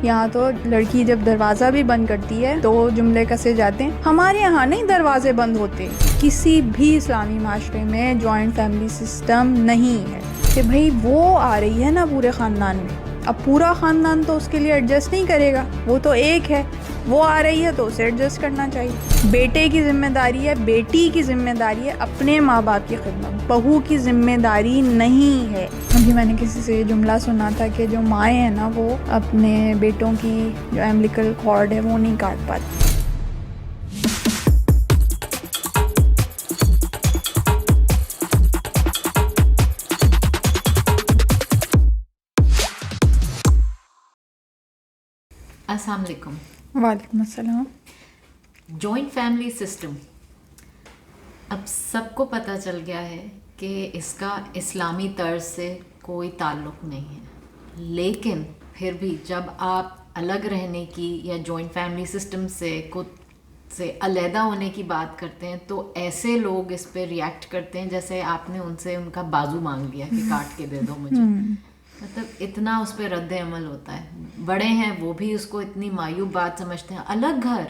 یہاں تو لڑکی جب دروازہ بھی بند کرتی ہے تو جملے کسے جاتے ہیں. ہمارے یہاں نہیں دروازے بند ہوتے. کسی بھی اسلامی معاشرے میں جوائنٹ فیملی سسٹم نہیں ہے کہ بھئی وہ آ رہی ہے نا پورے خاندان میں, اب پورا خاندان تو اس کے لیے ایڈجسٹ نہیں کرے گا, وہ تو ایک ہے, وہ آ رہی ہے تو اسے ایڈجسٹ کرنا چاہیے. بیٹے کی ذمہ داری ہے, بیٹی کی ذمہ داری ہے اپنے ماں باپ کی خدمت, بہو کی ذمہ داری نہیں ہے. ابھی میں نے کسی سے یہ جملہ سنا تھا کہ جو مائیں ہیں نا وہ اپنے بیٹوں کی جو ایمبلیکل کارڈ ہے وہ نہیں کاٹ پاتی. السلام علیکم. وعلیکم السلام. جوائنٹ فیملی سسٹم اب سب کو پتہ چل گیا ہے کہ اس کا اسلامی طرز سے کوئی تعلق نہیں ہے, لیکن پھر بھی جب آپ الگ رہنے کی یا جوائنٹ فیملی سسٹم سے علیحدہ ہونے کی بات کرتے ہیں تو ایسے لوگ اس پہ ریئیکٹ کرتے ہیں جیسے آپ نے ان سے ان کا بازو مانگ لیا کہ کاٹ کے دے دو مجھے. مطلب اتنا اس پہ رد عمل ہوتا ہے. بڑے ہیں وہ بھی اس کو اتنی مایوب بات سمجھتے ہیں. الگ گھر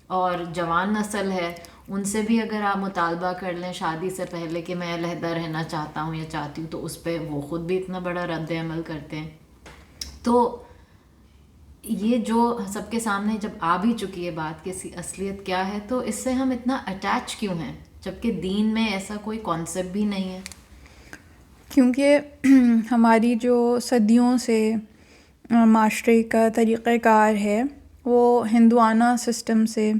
اور جوان نسل ہے, ان سے بھی اگر آپ مطالبہ کر لیں شادی سے پہلے کہ میں علیحدہ رہنا چاہتا ہوں یا چاہتی ہوں, تو اس پہ وہ خود بھی اتنا بڑا رد عمل کرتے ہیں. تو یہ جو سب کے سامنے جب آ بھی چکی ہے بات کہ اس کی اصلیت کیا ہے, تو اس سے ہم اتنا اٹیچ کیوں ہیں جبکہ دین میں ایسا کوئی کانسیپٹ بھی نہیں ہے. کیونکہ ہماری جو صدیوں سے معاشرے کا طریقہ کار ہے وہ ہندوانہ سسٹم سے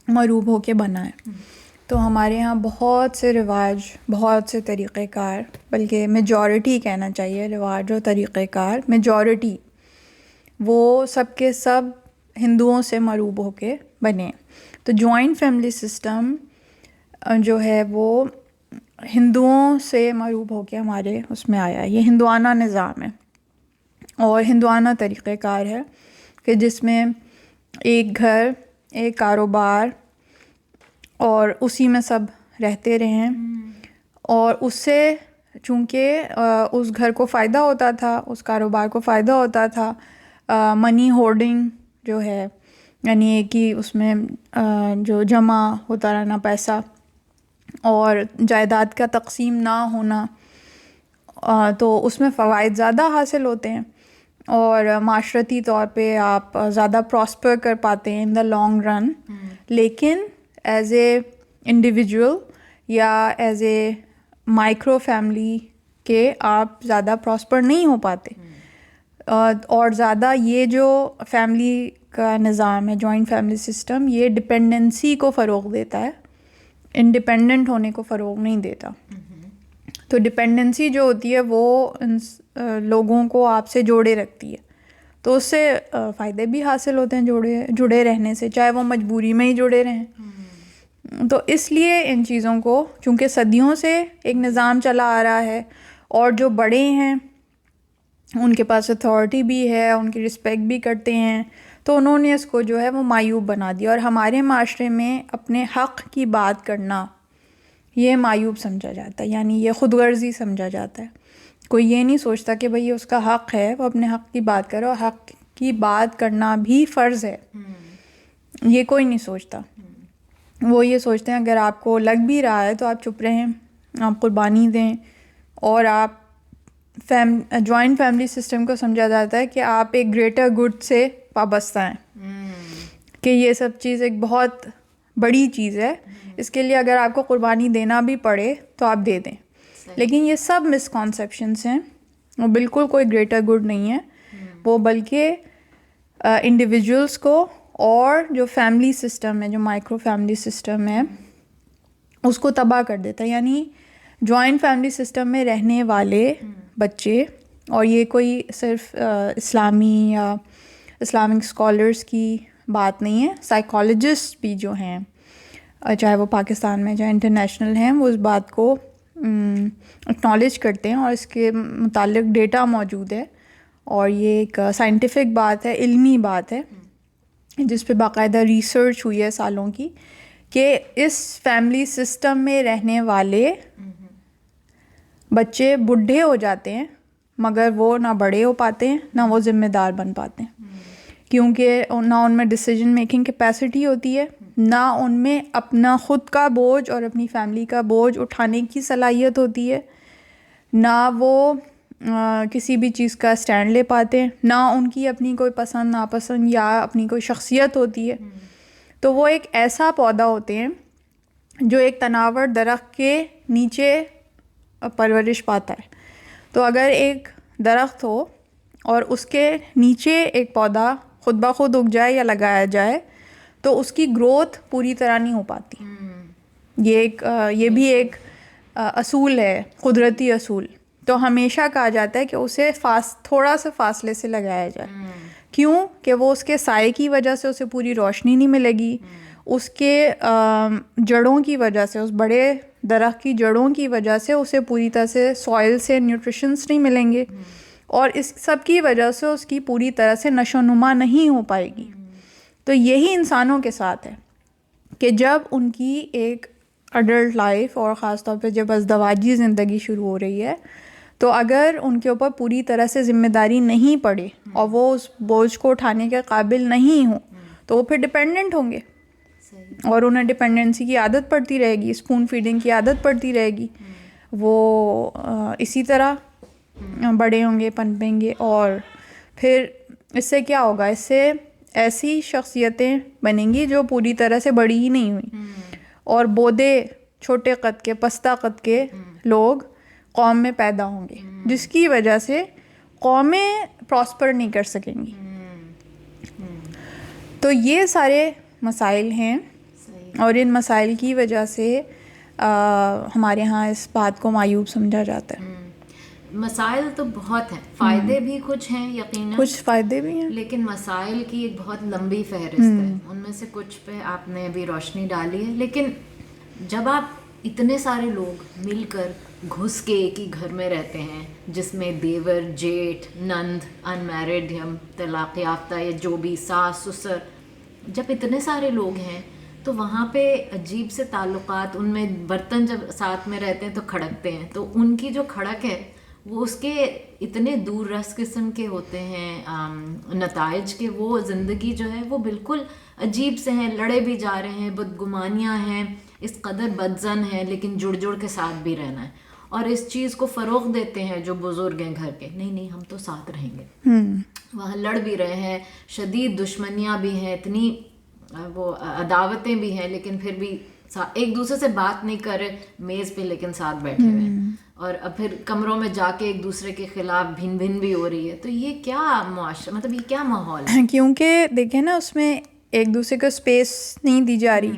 مروب ہو کے بنا ہے. تو ہمارے یہاں بہت سے رواج, بہت سے طریقہ کار, بلکہ میجورٹی کہنا چاہیے, رواج اور طریقہ کار میجورٹی وہ سب کے سب ہندوؤں سے مروب ہو کے بنے. تو جوائنٹ فیملی سسٹم جو ہے وہ ہندوؤں سے مروب ہو کے ہمارے اس میں آیا. یہ ہندوانہ نظام ہے اور ہندوانہ طریقہ کار ہے کہ جس میں ایک گھر, ایک کاروبار, اور اسی میں سب رہتے رہیں. اور اس سے چونکہ اس گھر کو فائدہ ہوتا تھا, اس کاروبار کو فائدہ ہوتا تھا, منی ہولڈنگ جو ہے یعنی ایک ہی اس میں جو جمع ہوتا رہنا پیسہ, اور جائیداد کا تقسیم نہ ہونا, تو اس میں فوائد زیادہ حاصل ہوتے ہیں اور معاشرتی طور پہ آپ زیادہ پراسپر کر پاتے ہیں ان دا لانگ رن. لیکن ایز اے انڈیویجول یا ایز اے مائکرو فیملی کے آپ زیادہ پراسپر نہیں ہو پاتے. اور زیادہ یہ جو فیملی کا نظام ہے جوائنٹ فیملی سسٹم, یہ ڈپینڈنسی کو فروغ دیتا ہے, انڈیپینڈنٹ ہونے کو فروغ نہیں دیتا. تو ڈپینڈنسی جو ہوتی ہے وہ لوگوں کو آپ سے جوڑے رکھتی ہے, تو اس سے فائدے بھی حاصل ہوتے ہیں جڑے رہنے سے, چاہے وہ مجبوری میں ہی جڑے رہیں. تو اس لیے ان چیزوں کو چونکہ صدیوں سے ایک نظام چلا آ رہا ہے, اور جو بڑے ہیں ان کے پاس اتھارٹی بھی ہے, ان کی رسپیکٹ بھی کرتے ہیں, تو انہوں نے اس کو جو ہے وہ معیوب بنا دیا. اور ہمارے معاشرے میں اپنے حق کی بات کرنا یہ معیوب سمجھا جاتا ہے, یعنی یہ خود غرضی سمجھا جاتا ہے. کوئی یہ نہیں سوچتا کہ بھئی اس کا حق ہے وہ اپنے حق کی بات کرے, اور حق کی بات کرنا بھی فرض ہے, یہ کوئی نہیں سوچتا. وہ یہ سوچتے ہیں اگر آپ کو لگ بھی رہا ہے تو آپ چپ رہیں, آپ قربانی دیں. اور آپ جوائنٹ فیملی سسٹم کو سمجھا جاتا ہے کہ آپ ایک گریٹر گڈ سے وابستہ ہیں, کہ یہ سب چیز ایک بہت بڑی چیز ہے, اس کے لیے اگر آپ کو قربانی دینا بھی پڑے تو آپ دے دیں. لیکن یہ سب مسکانسیپشنس ہیں, وہ بالکل کوئی گریٹر گڈ نہیں ہے. وہ بلکہ انڈیویجولس کو اور جو فیملی سسٹم ہے, جو مائکرو فیملی سسٹم ہے, اس کو تباہ کر دیتا ہے. یعنی جوائنٹ فیملی سسٹم میں رہنے والے بچے, اور یہ کوئی صرف اسلامی یا اسلامک اسکالرس کی بات نہیں ہے, سائیکالوجسٹ بھی جو ہیں چاہے وہ پاکستان میں چاہے انٹرنیشنل ہیں, وہ اس بات کو اکنالج کرتے ہیں, اور اس کے متعلق ڈیٹا موجود ہے, اور یہ ایک سائنٹیفک بات ہے, علمی بات ہے, جس پہ باقاعدہ ریسرچ ہوئی ہے سالوں کی, کہ اس فیملی سسٹم میں رہنے والے بچے بوڑھے ہو جاتے ہیں مگر وہ نہ بڑے ہو پاتے ہیں نہ وہ ذمہ دار بن پاتے ہیں، کیونکہ نہ ان میں ڈیسیجن میکنگ کیپیسٹی ہوتی ہے، نہ ان میں اپنا خود کا بوجھ اور اپنی فیملی کا بوجھ اٹھانے کی صلاحیت ہوتی ہے، نہ وہ کسی بھی چیز کا اسٹینڈ لے پاتے ہیں، نہ ان کی اپنی کوئی پسند ناپسند یا اپنی کوئی شخصیت ہوتی ہے. تو وہ ایک ایسا پودا ہوتے ہیں جو ایک تناور درخت کے نیچے پرورش پاتا ہے. تو اگر ایک درخت ہو اور اس کے نیچے ایک پودا خود بخود اگ جائے یا لگایا جائے تو اس کی گروتھ پوری طرح نہیں ہو پاتی. یہ بھی ایک اصول ہے، قدرتی اصول. تو ہمیشہ کہا جاتا ہے کہ اسے تھوڑا سا فاصلے سے لگایا جائے. کیوں؟ کہ وہ اس کے سائے کی وجہ سے اسے پوری روشنی نہیں ملے گی، اس کے جڑوں کی وجہ سے، اس بڑے درخت کی جڑوں کی وجہ سے اسے پوری طرح سے سوائل سے نیوٹریشنز نہیں ملیں گے، اور اس سب کی وجہ سے اس کی پوری طرح سے نشو و نما نہیں ہو پائے گی. تو یہی انسانوں کے ساتھ ہے کہ جب ان کی ایک اڈلٹ لائف اور خاص طور پہ جب ازدواجی زندگی شروع ہو رہی ہے تو اگر ان کے اوپر پوری طرح سے ذمہ داری نہیں پڑے اور وہ اس بوجھ کو اٹھانے کے قابل نہیں ہوں تو وہ پھر ڈپینڈنٹ ہوں گے، اور انہیں ڈپینڈنسی کی عادت پڑتی رہے گی، اسپون فیڈنگ کی عادت پڑتی رہے گی. وہ اسی طرح بڑے ہوں گے، پنپیں گے، اور پھر اس سے کیا ہوگا؟ اس سے ایسی شخصیتیں بنیں گی جو پوری طرح سے بڑی ہی نہیں ہوئی، اور بودے چھوٹے قد کے پستہ قد کے لوگ قوم میں پیدا ہوں گے، جس کی وجہ سے قومیں پراسپر نہیں کر سکیں گی. تو یہ سارے مسائل ہیں، اور ان مسائل کی وجہ سے ہمارے ہاں اس بات کو معیوب سمجھا جاتا ہے. مسائل تو بہت ہیں، فائدے بھی کچھ ہیں یقیناً، کچھ فائدے بھی ہیں، لیکن مسائل کی ایک بہت لمبی فہرست ہے. ان میں سے کچھ پہ آپ نے ابھی روشنی ڈالی ہے. لیکن جب آپ اتنے سارے لوگ مل کر گھس کے ایک ہی گھر میں رہتے ہیں جس میں دیور، جیٹھ، نند، ان میرڈ یا طلاق یافتہ یا جو بھی، ساس، سسر، جب اتنے سارے لوگ ہیں تو وہاں پہ عجیب سے تعلقات، ان میں برتن جب ساتھ میں رہتے ہیں تو کھڑکتے ہیں. تو ان کی جو کھڑک ہے وہ اس کے اتنے دور رس قسم کے ہوتے ہیں نتائج کے. وہ زندگی جو ہے وہ بالکل عجیب سے ہیں، لڑے بھی جا رہے ہیں، بدگمانیاں ہیں، اس قدر بدزن ہیں، لیکن جڑ جڑ کے ساتھ بھی رہنا ہے. اور اس چیز کو فروغ دیتے ہیں جو بزرگ ہیں گھر کے، نہیں ہم تو ساتھ رہیں گے. وہاں لڑ بھی رہے ہیں، شدید دشمنیاں بھی ہیں، اتنی وہ عداوتیں بھی ہیں، لیکن پھر بھی ایک دوسرے سے بات نہیں کر رہے میز پہ، لیکن ساتھ بیٹھے ہوئے ہیں. اور اب پھر کمروں میں جا کے ایک دوسرے کے خلاف بھن بھن بھی ہو رہی ہے. تو یہ کیا معاشرہ، مطلب یہ کیا ماحول ہے؟ کیونکہ دیکھیں نا، اس میں ایک دوسرے کو اسپیس نہیں دی جا رہی،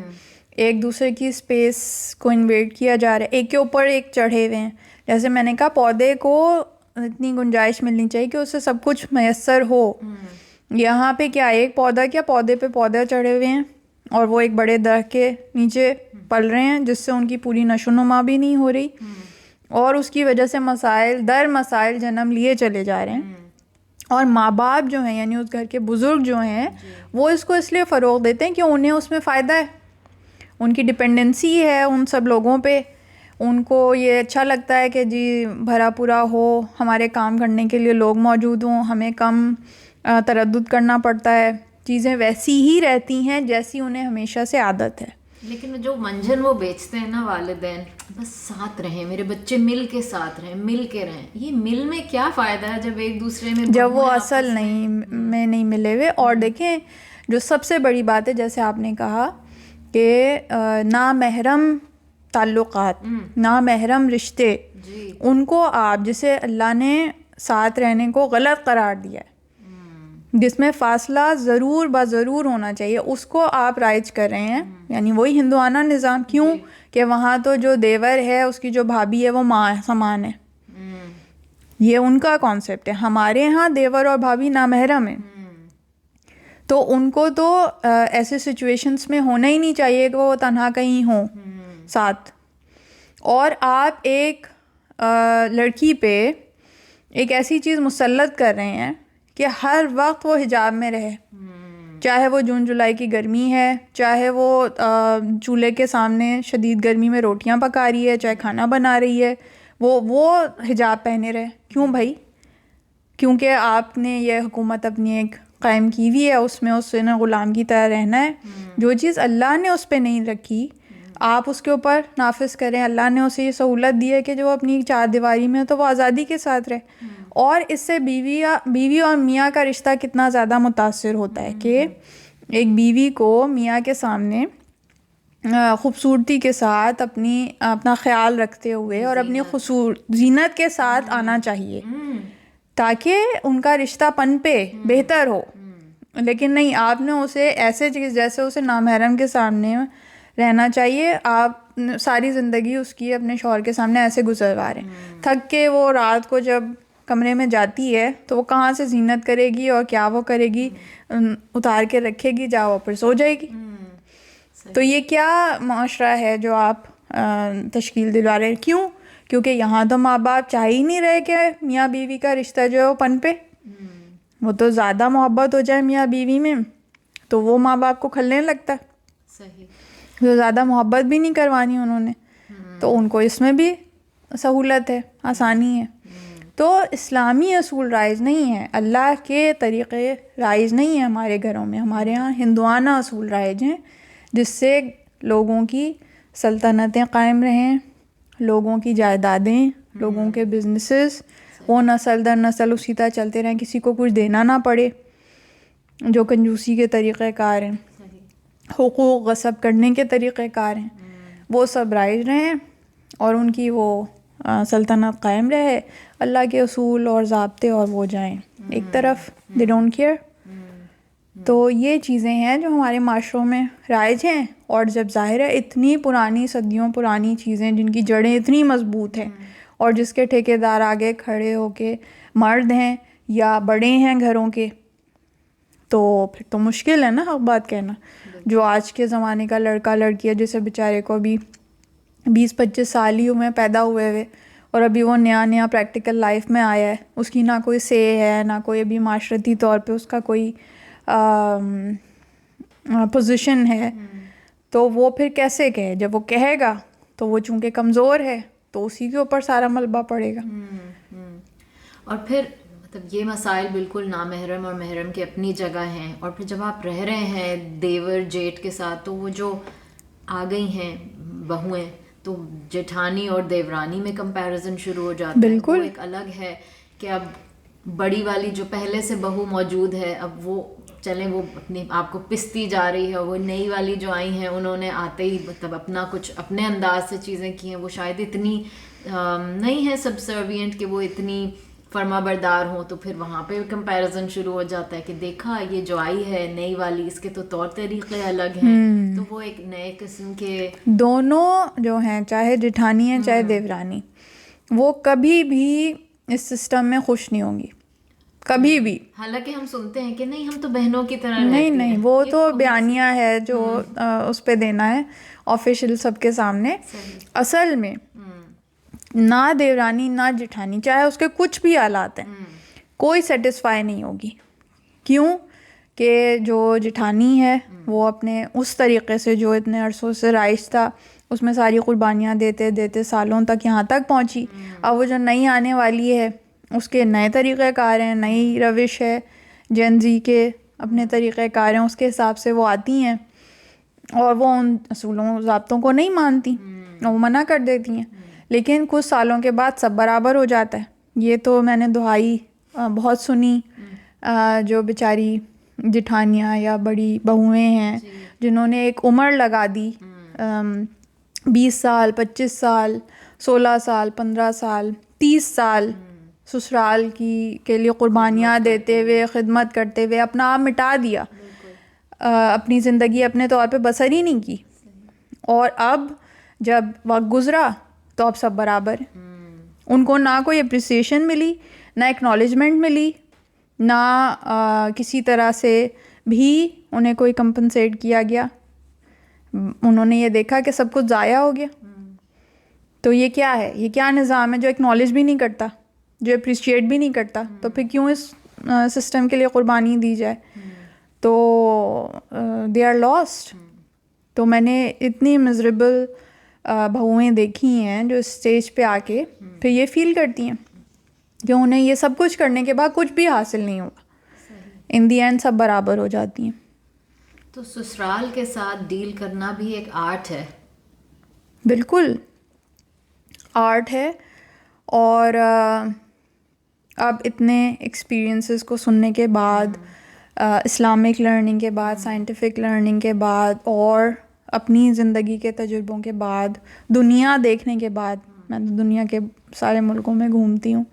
ایک دوسرے کی اسپیس کو انویڈ کیا جا رہا ہے، ایک کے اوپر ایک چڑھے ہوئے ہیں. جیسے میں نے کہا، پودے کو اتنی گنجائش ملنی چاہیے کہ اسے سب کچھ میسر ہو. یہاں پہ کیا، ایک پودا کیا، پودے پہ پودے چڑھے ہوئے ہیں اور وہ ایک بڑے درخت کے نیچے پل رہے ہیں، جس سے ان کی پوری نشو و نما بھی نہیں ہو رہی، اور اس کی وجہ سے مسائل در مسائل جنم لیے چلے جا رہے ہیں. اور ماں باپ جو ہیں، یعنی اس گھر کے بزرگ جو ہیں، وہ اس کو اس لیے فروغ دیتے ہیں کہ انہیں اس میں فائدہ ہے، ان کی ڈپینڈنسی ہے ان سب لوگوں پہ. ان کو یہ اچھا لگتا ہے کہ جی بھرا پورا ہو، ہمارے کام کرنے کے لیے لوگ موجود ہوں، ہمیں کم تردد کرنا پڑتا ہے، چیزیں ویسی ہی رہتی ہیں جیسی انہیں ہمیشہ سے عادت ہے. لیکن جو منجن وہ بیچتے ہیں نا والدین، بس ساتھ رہیں، میرے بچے مل کے ساتھ رہیں، مل کے رہیں. یہ مل میں کیا فائدہ ہے جب ایک دوسرے میں، جب وہ اصل نہیں ملے ہوئے. اور دیکھیں، جو سب سے بڑی بات ہے، جیسے آپ نے کہا کہ نامحرم تعلقات، نامحرم رشتے، ان کو آپ، جسے اللہ نے ساتھ رہنے کو غلط قرار دیا ہے، جس میں فاصلہ ضرور بضرور ہونا چاہیے، اس کو آپ رائج کر رہے ہیں. یعنی وہی ہندوانہ نظام. کیوں کہ وہاں تو جو دیور ہے، اس کی جو بھابھی ہے، وہ ماں سمان ہے. یہ ان کا کانسیپٹ ہے. ہمارے ہاں دیور اور بھابھی نامحرم ہیں، تو ان کو تو ایسے سچویشنس میں ہونا ہی نہیں چاہیے کہ وہ تنہا کہیں ہوں ساتھ. اور آپ ایک لڑکی پہ ایک ایسی چیز مسلط کر رہے ہیں کہ ہر وقت وہ حجاب میں رہے، چاہے وہ جون جولائی کی گرمی ہے، چاہے وہ چولہے کے سامنے شدید گرمی میں روٹیاں پکا رہی ہے، چاہے کھانا بنا رہی ہے، وہ حجاب پہنے رہے. کیوں بھائی؟ کیونکہ آپ نے یہ حکومت اپنی ایک قائم کی ہوئی ہے، اس میں اس نے غلام کی طرح رہنا ہے. جو چیز اللہ نے اس پہ نہیں رکھی آپ اس کے اوپر نافذ کریں. اللہ نے اسے یہ سہولت دی ہے کہ جو اپنی چار دیواری میں تو وہ آزادی کے ساتھ رہے. اور اس سے بیوی اور میاں کا رشتہ کتنا زیادہ متاثر ہوتا ہے کہ ایک بیوی کو میاں کے سامنے خوبصورتی کے ساتھ اپنا خیال رکھتے ہوئے اور اپنی زینت کے ساتھ آنا چاہیے تاکہ ان کا رشتہ پن پہ بہتر ہو. لیکن نہیں، آپ نے اسے ایسے چیز جیسے اسے نامحرم کے سامنے رہنا چاہیے، آپ ساری زندگی اس کی اپنے شوہر کے سامنے ایسے گزروا رہے ہیں. تھک کے وہ رات کو جب کمرے میں جاتی ہے تو وہ کہاں سے زینت کرے گی اور کیا وہ کرے گی، اتار کے رکھے گی، جا وہ پھر سو جائے گی. تو یہ کیا معاشرہ ہے جو آپ تشکیل دلوا رہے ہیں؟ کیوں؟ کیونکہ یہاں تو ماں باپ چاہ ہی نہیں رہے کہ میاں بیوی کا رشتہ جو ہے وہ پن پہ. وہ تو زیادہ محبت ہو جائے میاں بیوی میں تو وہ ماں باپ کو کھلنے لگتا ہے. صحیح. تو زیادہ محبت بھی نہیں کروانی انہوں نے، تو ان کو اس میں بھی سہولت ہے، آسانی ہے. تو اسلامی اصول رائج نہیں ہے، اللہ کے طریقے رائج نہیں ہیں ہمارے گھروں میں. ہمارے ہاں ہندوانہ اصول رائج ہیں جس سے لوگوں کی سلطنتیں قائم رہیں، لوگوں کی جائیدادیں، لوگوں کے بزنسز وہ نسل در نسل اسی طرح چلتے رہیں، کسی کو کچھ دینا نہ پڑے. جو کنجوسی کے طریقہ کار ہیں، حقوق غصب کرنے کے طریقہ کار ہیں، وہ سب رائج رہیں اور ان کی وہ سلطنت قائم رہے. اللہ کے اصول اور ضابطے اور وہ جائیں ایک طرف، دے ڈونٹ کیئر. تو یہ چیزیں ہیں جو ہمارے معاشروں میں رائج ہیں. اور جب ظاہر ہے اتنی پرانی صدیوں پرانی چیزیں جن کی جڑیں اتنی مضبوط ہیں اور جس کے ٹھیکیدار آگے کھڑے ہو کے مرد ہیں یا بڑے ہیں گھروں کے، تو پھر تو مشکل ہے نا حق بات کہنا. جو آج کے زمانے کا لڑکا لڑکی ہے جسے بیچارے کو ابھی 20-25 سال ہی ہوئے پیدا ہوئے اور ابھی وہ نیا پریکٹیکل لائف میں آیا ہے، اس کی نہ کوئی سے ہے نہ کوئی ابھی معاشرتی طور پہ اس کا کوئی پوزیشن ہے، تو وہ پھر کیسے کہے؟ جب وہ کہے گا تو وہ چونکہ کمزور ہے تو اسی کے اوپر سارا ملبہ پڑے گا. اور پھر مطلب یہ مسائل بالکل نامحرم اور محرم کی اپنی جگہ ہیں. اور پھر جب آپ رہ رہے ہیں دیور جیٹ کے ساتھ تو وہ جو آ گئی ہیں بہویں، تو جیٹھانی اور دیورانی میں کمپیریزن شروع ہو جاتا ہے. بالکل. وہ ایک الگ ہے کہ اب بڑی والی جو پہلے سے بہو موجود ہے اب وہ چلیں وہ اپنے آپ کو پستی جا رہی ہے. وہ نئی والی جو آئی ہیں انہوں نے آتے ہی مطلب اپنا کچھ اپنے انداز سے چیزیں کی ہیں. وہ شاید اتنی نہیں ہے سبسروینٹ کہ وہ اتنی فرما بردار ہوں. تو پھر وہاں پہ کمپیریزن شروع ہو جاتا ہے کہ دیکھا یہ جو آئی ہے نئی والی اس کے تو طور طریقے الگ ہیں. تو وہ ایک نئے قسم کے دونوں جو ہیں، چاہے جٹھانی ہیں چاہے دیورانی، وہ کبھی بھی اس سسٹم میں خوش نہیں ہوں گی، کبھی بھی. حالانکہ ہم سنتے ہیں کہ نہیں ہم تو بہنوں کی طرح رہتے ہیں. نہیں، وہ تو بیانیہ ہے جو اس پہ دینا ہے آفیشیل سب کے سامنے. اصل میں نہ دیورانی نہ جٹھانی چاہے اس کے کچھ بھی حالات ہیں کوئی سیٹسفائی نہیں ہوگی. کیوں کہ جو جٹھانی ہے وہ اپنے اس طریقے سے جو اتنے عرصوں سے رائج تھا اس میں ساری قربانیاں دیتے دیتے سالوں تک یہاں تک پہنچی. اب وہ جو نئی آنے والی ہے اس کے نئے طریقہ کار ہیں، نئی روش ہے، جین زی کے اپنے طریقہ کار ہیں، اس کے حساب سے وہ آتی ہیں اور وہ ان اصولوں ضابطوں کو نہیں مانتی اور وہ منع کر دیتی ہیں. لیکن کچھ سالوں کے بعد سب برابر ہو جاتا ہے. یہ تو میں نے دہائی بہت سنی، جو بیچاری جٹھانیاں یا بڑی بہویں ہیں جنہوں نے ایک عمر لگا دی 20 سال 25 سال 16 سال 15 سال 30 سال سسرال کے لیے قربانیاں دیتے ہوئے خدمت کرتے ہوئے اپنا آپ مٹا دیا، اپنی زندگی اپنے طور پہ بسر ہی نہیں کی. اور اب جب وقت گزرا تو اب سب برابر ہیں. ان کو نہ کوئی اپریسیشن ملی، نہ ایکنالجمنٹ ملی، نہ کسی طرح سے بھی انہیں کوئی کمپنسیٹ کیا گیا. انہوں نے یہ دیکھا کہ سب کچھ ضائع ہو گیا. تو یہ کیا ہے؟ یہ کیا نظام ہے جو ایکنالج بھی نہیں کرتا، جو اپریشیٹ بھی نہیں کرتا؟ تو پھر کیوں اس سسٹم کے لیے قربانی دی جائے؟ تو دے آر لاسٹ. تو میں نے اتنی مزریبل بہویں دیکھی ہیں جو اسٹیج پہ آ کے پھر یہ فیل کرتی ہیں کہ انہیں یہ سب کچھ کرنے کے بعد کچھ بھی حاصل نہیں ہوگا. ان دی اینڈ سب برابر ہو جاتی ہیں. تو سسرال کے ساتھ ڈیل کرنا بھی ایک آرٹ ہے. بالکل آرٹ ہے. اور اب اتنے ایکسپیرئنسز کو سننے کے بعد، اسلامک لرننگ کے بعد، سائنٹیفک لرننگ کے بعد، اور اپنی زندگی کے تجربوں کے بعد، دنیا دیکھنے کے بعد، میں تو دنیا کے سارے ملکوں میں گھومتی ہوں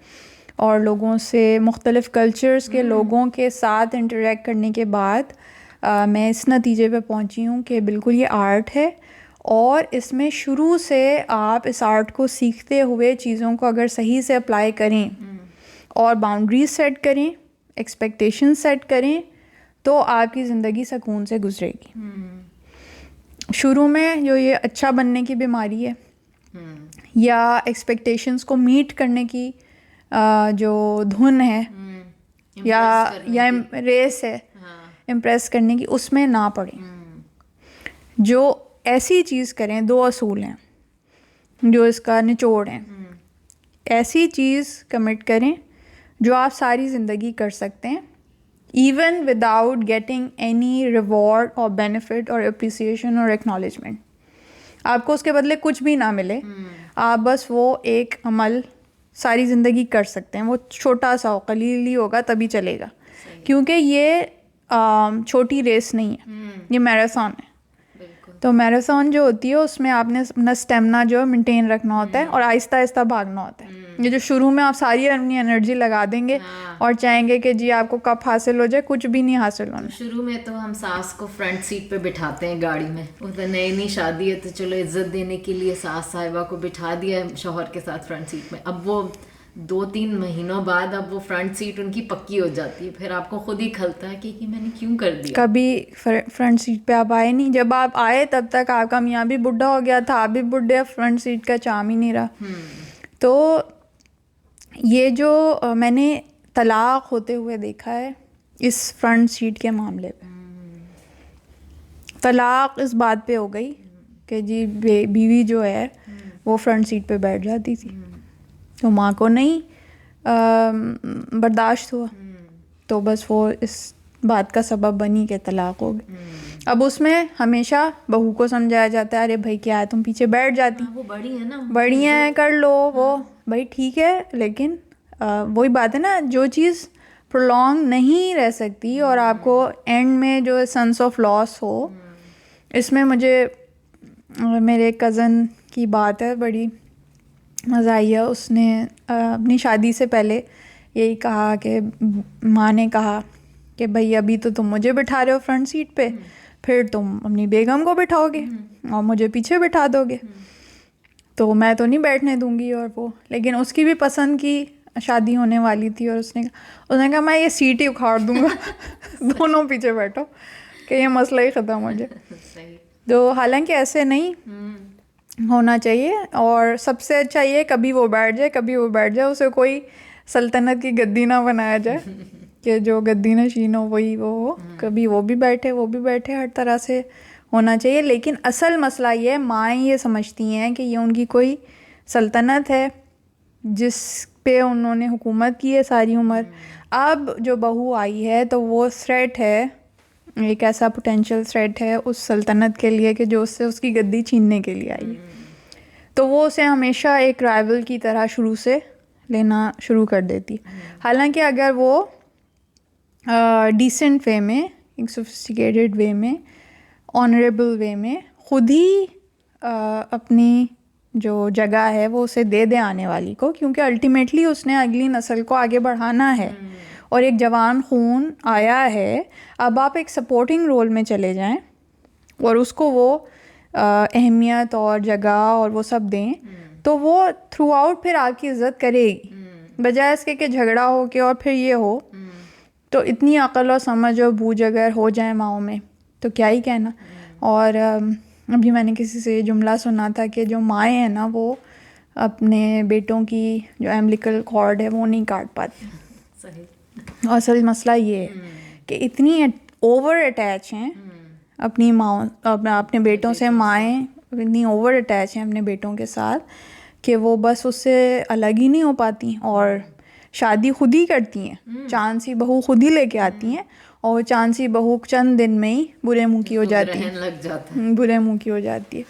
اور لوگوں سے، مختلف کلچرز کے لوگوں کے ساتھ انٹریکٹ کرنے کے بعد میں اس نتیجے پہ پہنچی ہوں کہ بالکل یہ آرٹ ہے. اور اس میں شروع سے آپ اس آرٹ کو سیکھتے ہوئے چیزوں کو اگر صحیح سے اپلائی کریں اور باؤنڈریز سیٹ کریں، ایکسپیکٹیشن سیٹ کریں، تو آپ کی زندگی سکون سے گزرے گی. شروع میں جو یہ اچھا بننے کی بیماری ہے یا ایکسپیکٹیشنز کو میٹ کرنے کی جو دھن ہے یا ریس ہے امپریس کرنے کی، اس میں نہ پڑیں. جو ایسی چیز کریں، 2 اصول ہیں جو اس کا نچوڑ ہیں. ایسی چیز کمٹ کریں جو آپ ساری زندگی کر سکتے ہیں، even without getting any reward اور بینیفٹ اور اپریسیشن اور ایکنالجمنٹ. آپ کو اس کے بدلے کچھ بھی نہ ملے، آپ بس وہ ایک عمل ساری زندگی کر سکتے ہیں. وہ چھوٹا سا ہو، قلیل ہی ہوگا تبھی چلے گا، کیونکہ یہ چھوٹی ریس نہیں ہے، یہ میراتھن ہے. تو میراتھن جو ہوتی ہے اس میں آپ نے اپنا اسٹیمنا جو ہے مینٹین رکھنا ہوتا ہے اور آہستہ آہستہ بھاگنا ہوتا ہے. یہ جو شروع میں آپ ساری اپنی انرجی لگا دیں گے اور چاہیں گے کہ جی آپ کو کب حاصل ہو جائے، کچھ بھی نہیں حاصل ہونا. شروع میں تو ہم ساس کو فرنٹ سیٹ پہ بٹھاتے ہیں گاڑی میں، وہ تو نئی نئی شادی ہے تو چلو عزت دینے کے لیے ساس صاحبہ کو بٹھا دیا شوہر کے ساتھ فرنٹ سیٹ میں. اب وہ 2-3 مہینوں بعد اب وہ فرنٹ سیٹ ان کی پکی ہو جاتی ہے، پھر آپ کو خود ہی کھلتا ہے کہ میں نے کیوں کر دیا. کبھی فرنٹ سیٹ پہ آپ آئے نہیں، جب آپ آئے تب تک آپ کا میاں بھی بڈھا ہو گیا تھا، آپ بھی بڈھے، فرنٹ سیٹ کا چام ہی نہیں رہا. تو یہ جو میں نے طلاق ہوتے ہوئے دیکھا ہے اس فرنٹ سیٹ کے معاملے پہ، طلاق اس بات پہ ہو گئی کہ جی بیوی جو ہے وہ فرنٹ سیٹ پہ بیٹھ جاتی تھی، تو ماں کو نہیں برداشت ہوا، تو بس وہ اس بات کا سبب بنی کہ طلاق ہو گئی. اب اس میں ہمیشہ بہو کو سمجھایا جاتا ہے، ارے بھائی کیا ہے تم پیچھے بیٹھ جاتی، وہ بڑی ہے نا، بڑی ہیں کر لو. وہ بھائی ٹھیک ہے، لیکن وہی بات ہے نا، جو چیز پرولونگ نہیں رہ سکتی اور آپ کو اینڈ میں جو سینس آف لاس ہو. اس میں مجھے میرے کزن کی بات ہے، بڑی مزہ آئی ہے. اس نے اپنی شادی سے پہلے یہی کہا کہ ماں نے کہا کہ بھائی ابھی تو تم مجھے بٹھا رہے ہو فرنٹ سیٹ پہ، پھر تم اپنی بیگم کو بٹھاؤ گے اور مجھے پیچھے بٹھا دو گے، تو میں تو نہیں بیٹھنے دوں گی. اور وہ لیکن اس کی بھی پسند کی شادی ہونے والی تھی، اور اس نے کہا میں یہ سیٹ ہی اکھاڑ دوں گا دونوں پیچھے بیٹھو کہ یہ مسئلہ ہی ختم ہو جائے. تو حالانکہ ایسے نہیں ہونا چاہیے. اور سب سے اچھا یہ کبھی وہ بیٹھ جائے، کبھی وہ بیٹھ جائے، اسے کوئی سلطنت کی گدی نہ بنایا جائے کہ جو گدی نشین ہو وہی وہ ہو. کبھی وہ بھی بیٹھے، وہ بھی بیٹھے، ہر طرح سے ہونا چاہیے. لیکن اصل مسئلہ یہ ہے، مائیں یہ سمجھتی ہیں کہ یہ ان کی کوئی سلطنت ہے جس پہ انہوں نے حکومت کی ہے ساری عمر. اب جو بہو آئی ہے تو وہ تھریٹ ہے، ایک ایسا پوٹینشیل تھریٹ ہے اس سلطنت کے لیے کہ جو اس سے اس کی گدی چھیننے کے لیے آئی ہے. تو وہ اسے ہمیشہ ایک رائول کی طرح شروع سے لینا شروع کر دیتی. حالانکہ اگر وہ ڈیسنٹ وے میں، ایک سوفسٹیکیٹڈ وے میں، آنریبل وے میں خود ہی اپنی جو جگہ ہے وہ اسے دے دے آنے والی کو، کیونکہ الٹیمیٹلی اس نے اگلی نسل کو آگے بڑھانا ہے اور ایک جوان خون آیا ہے. اب آپ ایک سپورٹنگ رول میں چلے جائیں اور اس کو وہ اہمیت اور جگہ اور وہ سب دیں، تو وہ تھرو آؤٹ پھر آپ کی عزت کرے گی، بجائے اس کے کہ جھگڑا ہو کے اور پھر یہ ہو. تو اتنی عقل اور سمجھ اور بوجھ اگر ہو جائے ماؤں میں تو کیا ہی کہنا. اور ابھی میں نے کسی سے یہ جملہ سنا تھا کہ جو مائیں ہیں نا وہ اپنے بیٹوں کی جو ایمبلیکل کارڈ ہے وہ نہیں کاٹ پاتی. اصل مسئلہ یہ ہے کہ اتنی اوور اٹیچ ہیں اپنی ماؤں، اپنے بیٹوں سے، مائیں اتنی اوور اٹیچ ہیں اپنے بیٹوں کے ساتھ کہ وہ بس اس سے الگ ہی نہیں ہو پاتی. اور شادی خود ہی کرتی ہیں, چاند سی بہو خود ہی لے کے آتی ہیں, اور چاند سی بہو چند دن میں ہی برے منہ کی ہو جاتی ہے, لگ جاتا ہے. برے منہ کی ہو جاتی ہے.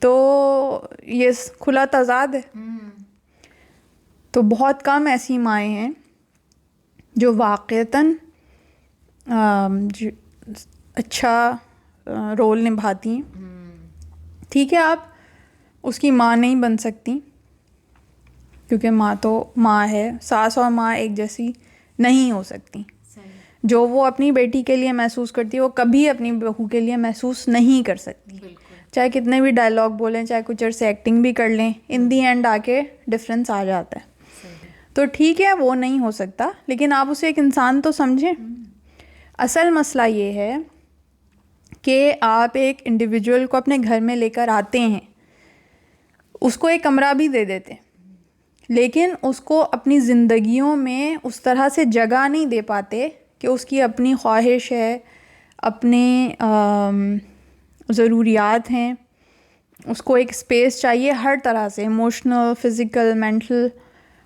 تو یہ کھلا تضاد ہے. تو بہت کم ایسی مائیں ہیں جو واقعتاً اچھا رول نبھاتی ہیں. ٹھیک ہے, آپ اس کی ماں نہیں بن سکتی کیونکہ ماں تو ماں ہے, ساس اور ماں ایک جیسی نہیں ہو سکتی. جو وہ اپنی بیٹی کے لیے محسوس کرتی ہے وہ کبھی اپنی بہو کے لیے محسوس نہیں کر سکتی, چاہے کتنے بھی ڈائلاگ بولیں, چاہے کچھ عرصے ایکٹنگ بھی کر لیں, ان دی اینڈ آ کے ڈفرینس آ جاتا ہے. تو ٹھیک ہے وہ نہیں ہو سکتا, لیکن آپ اسے ایک انسان تو سمجھیں. اصل مسئلہ یہ ہے کہ آپ ایک انڈیویجول کو اپنے گھر میں لے کر آتے ہیں, اس کو ایک کمرہ بھی دے دیتے ہیں, لیکن اس کو اپنی زندگیوں میں اس طرح سے جگہ نہیں دے پاتے کہ اس کی اپنی خواہش ہے, اپنے ضروریات ہیں, اس کو ایک اسپیس چاہیے ہر طرح سے, ایموشنل, فزیکل, مینٹل.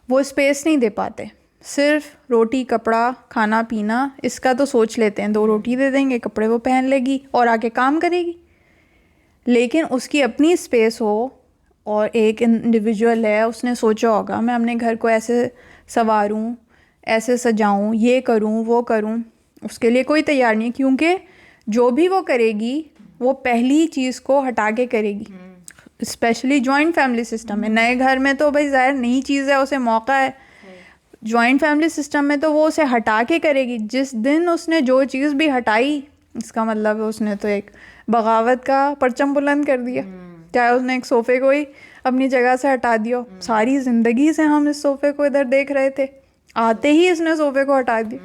وہ اسپیس نہیں دے پاتے. صرف روٹی, کپڑا, کھانا پینا, اس کا تو سوچ لیتے ہیں, 2 روٹی دے دیں گے, کپڑے وہ پہن لے گی اور آ کے کام کرے گی. لیکن اس کی اپنی اسپیس ہو, اور ایک انڈیویجول ہے, اس نے سوچا ہوگا میں اپنے گھر کو ایسے سنواروں, ایسے سجاؤں, یہ کروں, وہ کروں, اس کے لیے کوئی تیار نہیں, کیونکہ جو بھی وہ کرے گی وہ پہلی چیز کو ہٹا کے کرے گی. اسپیشلی جوائنٹ فیملی سسٹم میں, نئے گھر میں تو بھائی ظاہر نئی چیز ہے, اسے موقع ہے. جوائنٹ فیملی سسٹم میں تو وہ اسے ہٹا کے کرے گی. جس دن اس نے جو چیز بھی ہٹائی, اس کا مطلب اس نے تو ایک بغاوت کا پرچم بلند کر دیا. چاہے اس نے ایک صوفے کو ہی اپنی جگہ سے ہٹا دیا, ساری زندگی سے ہم اس صوفے کو ادھر دیکھ رہے تھے, آتے ہی اس نے صوفے کو ہٹا دیا.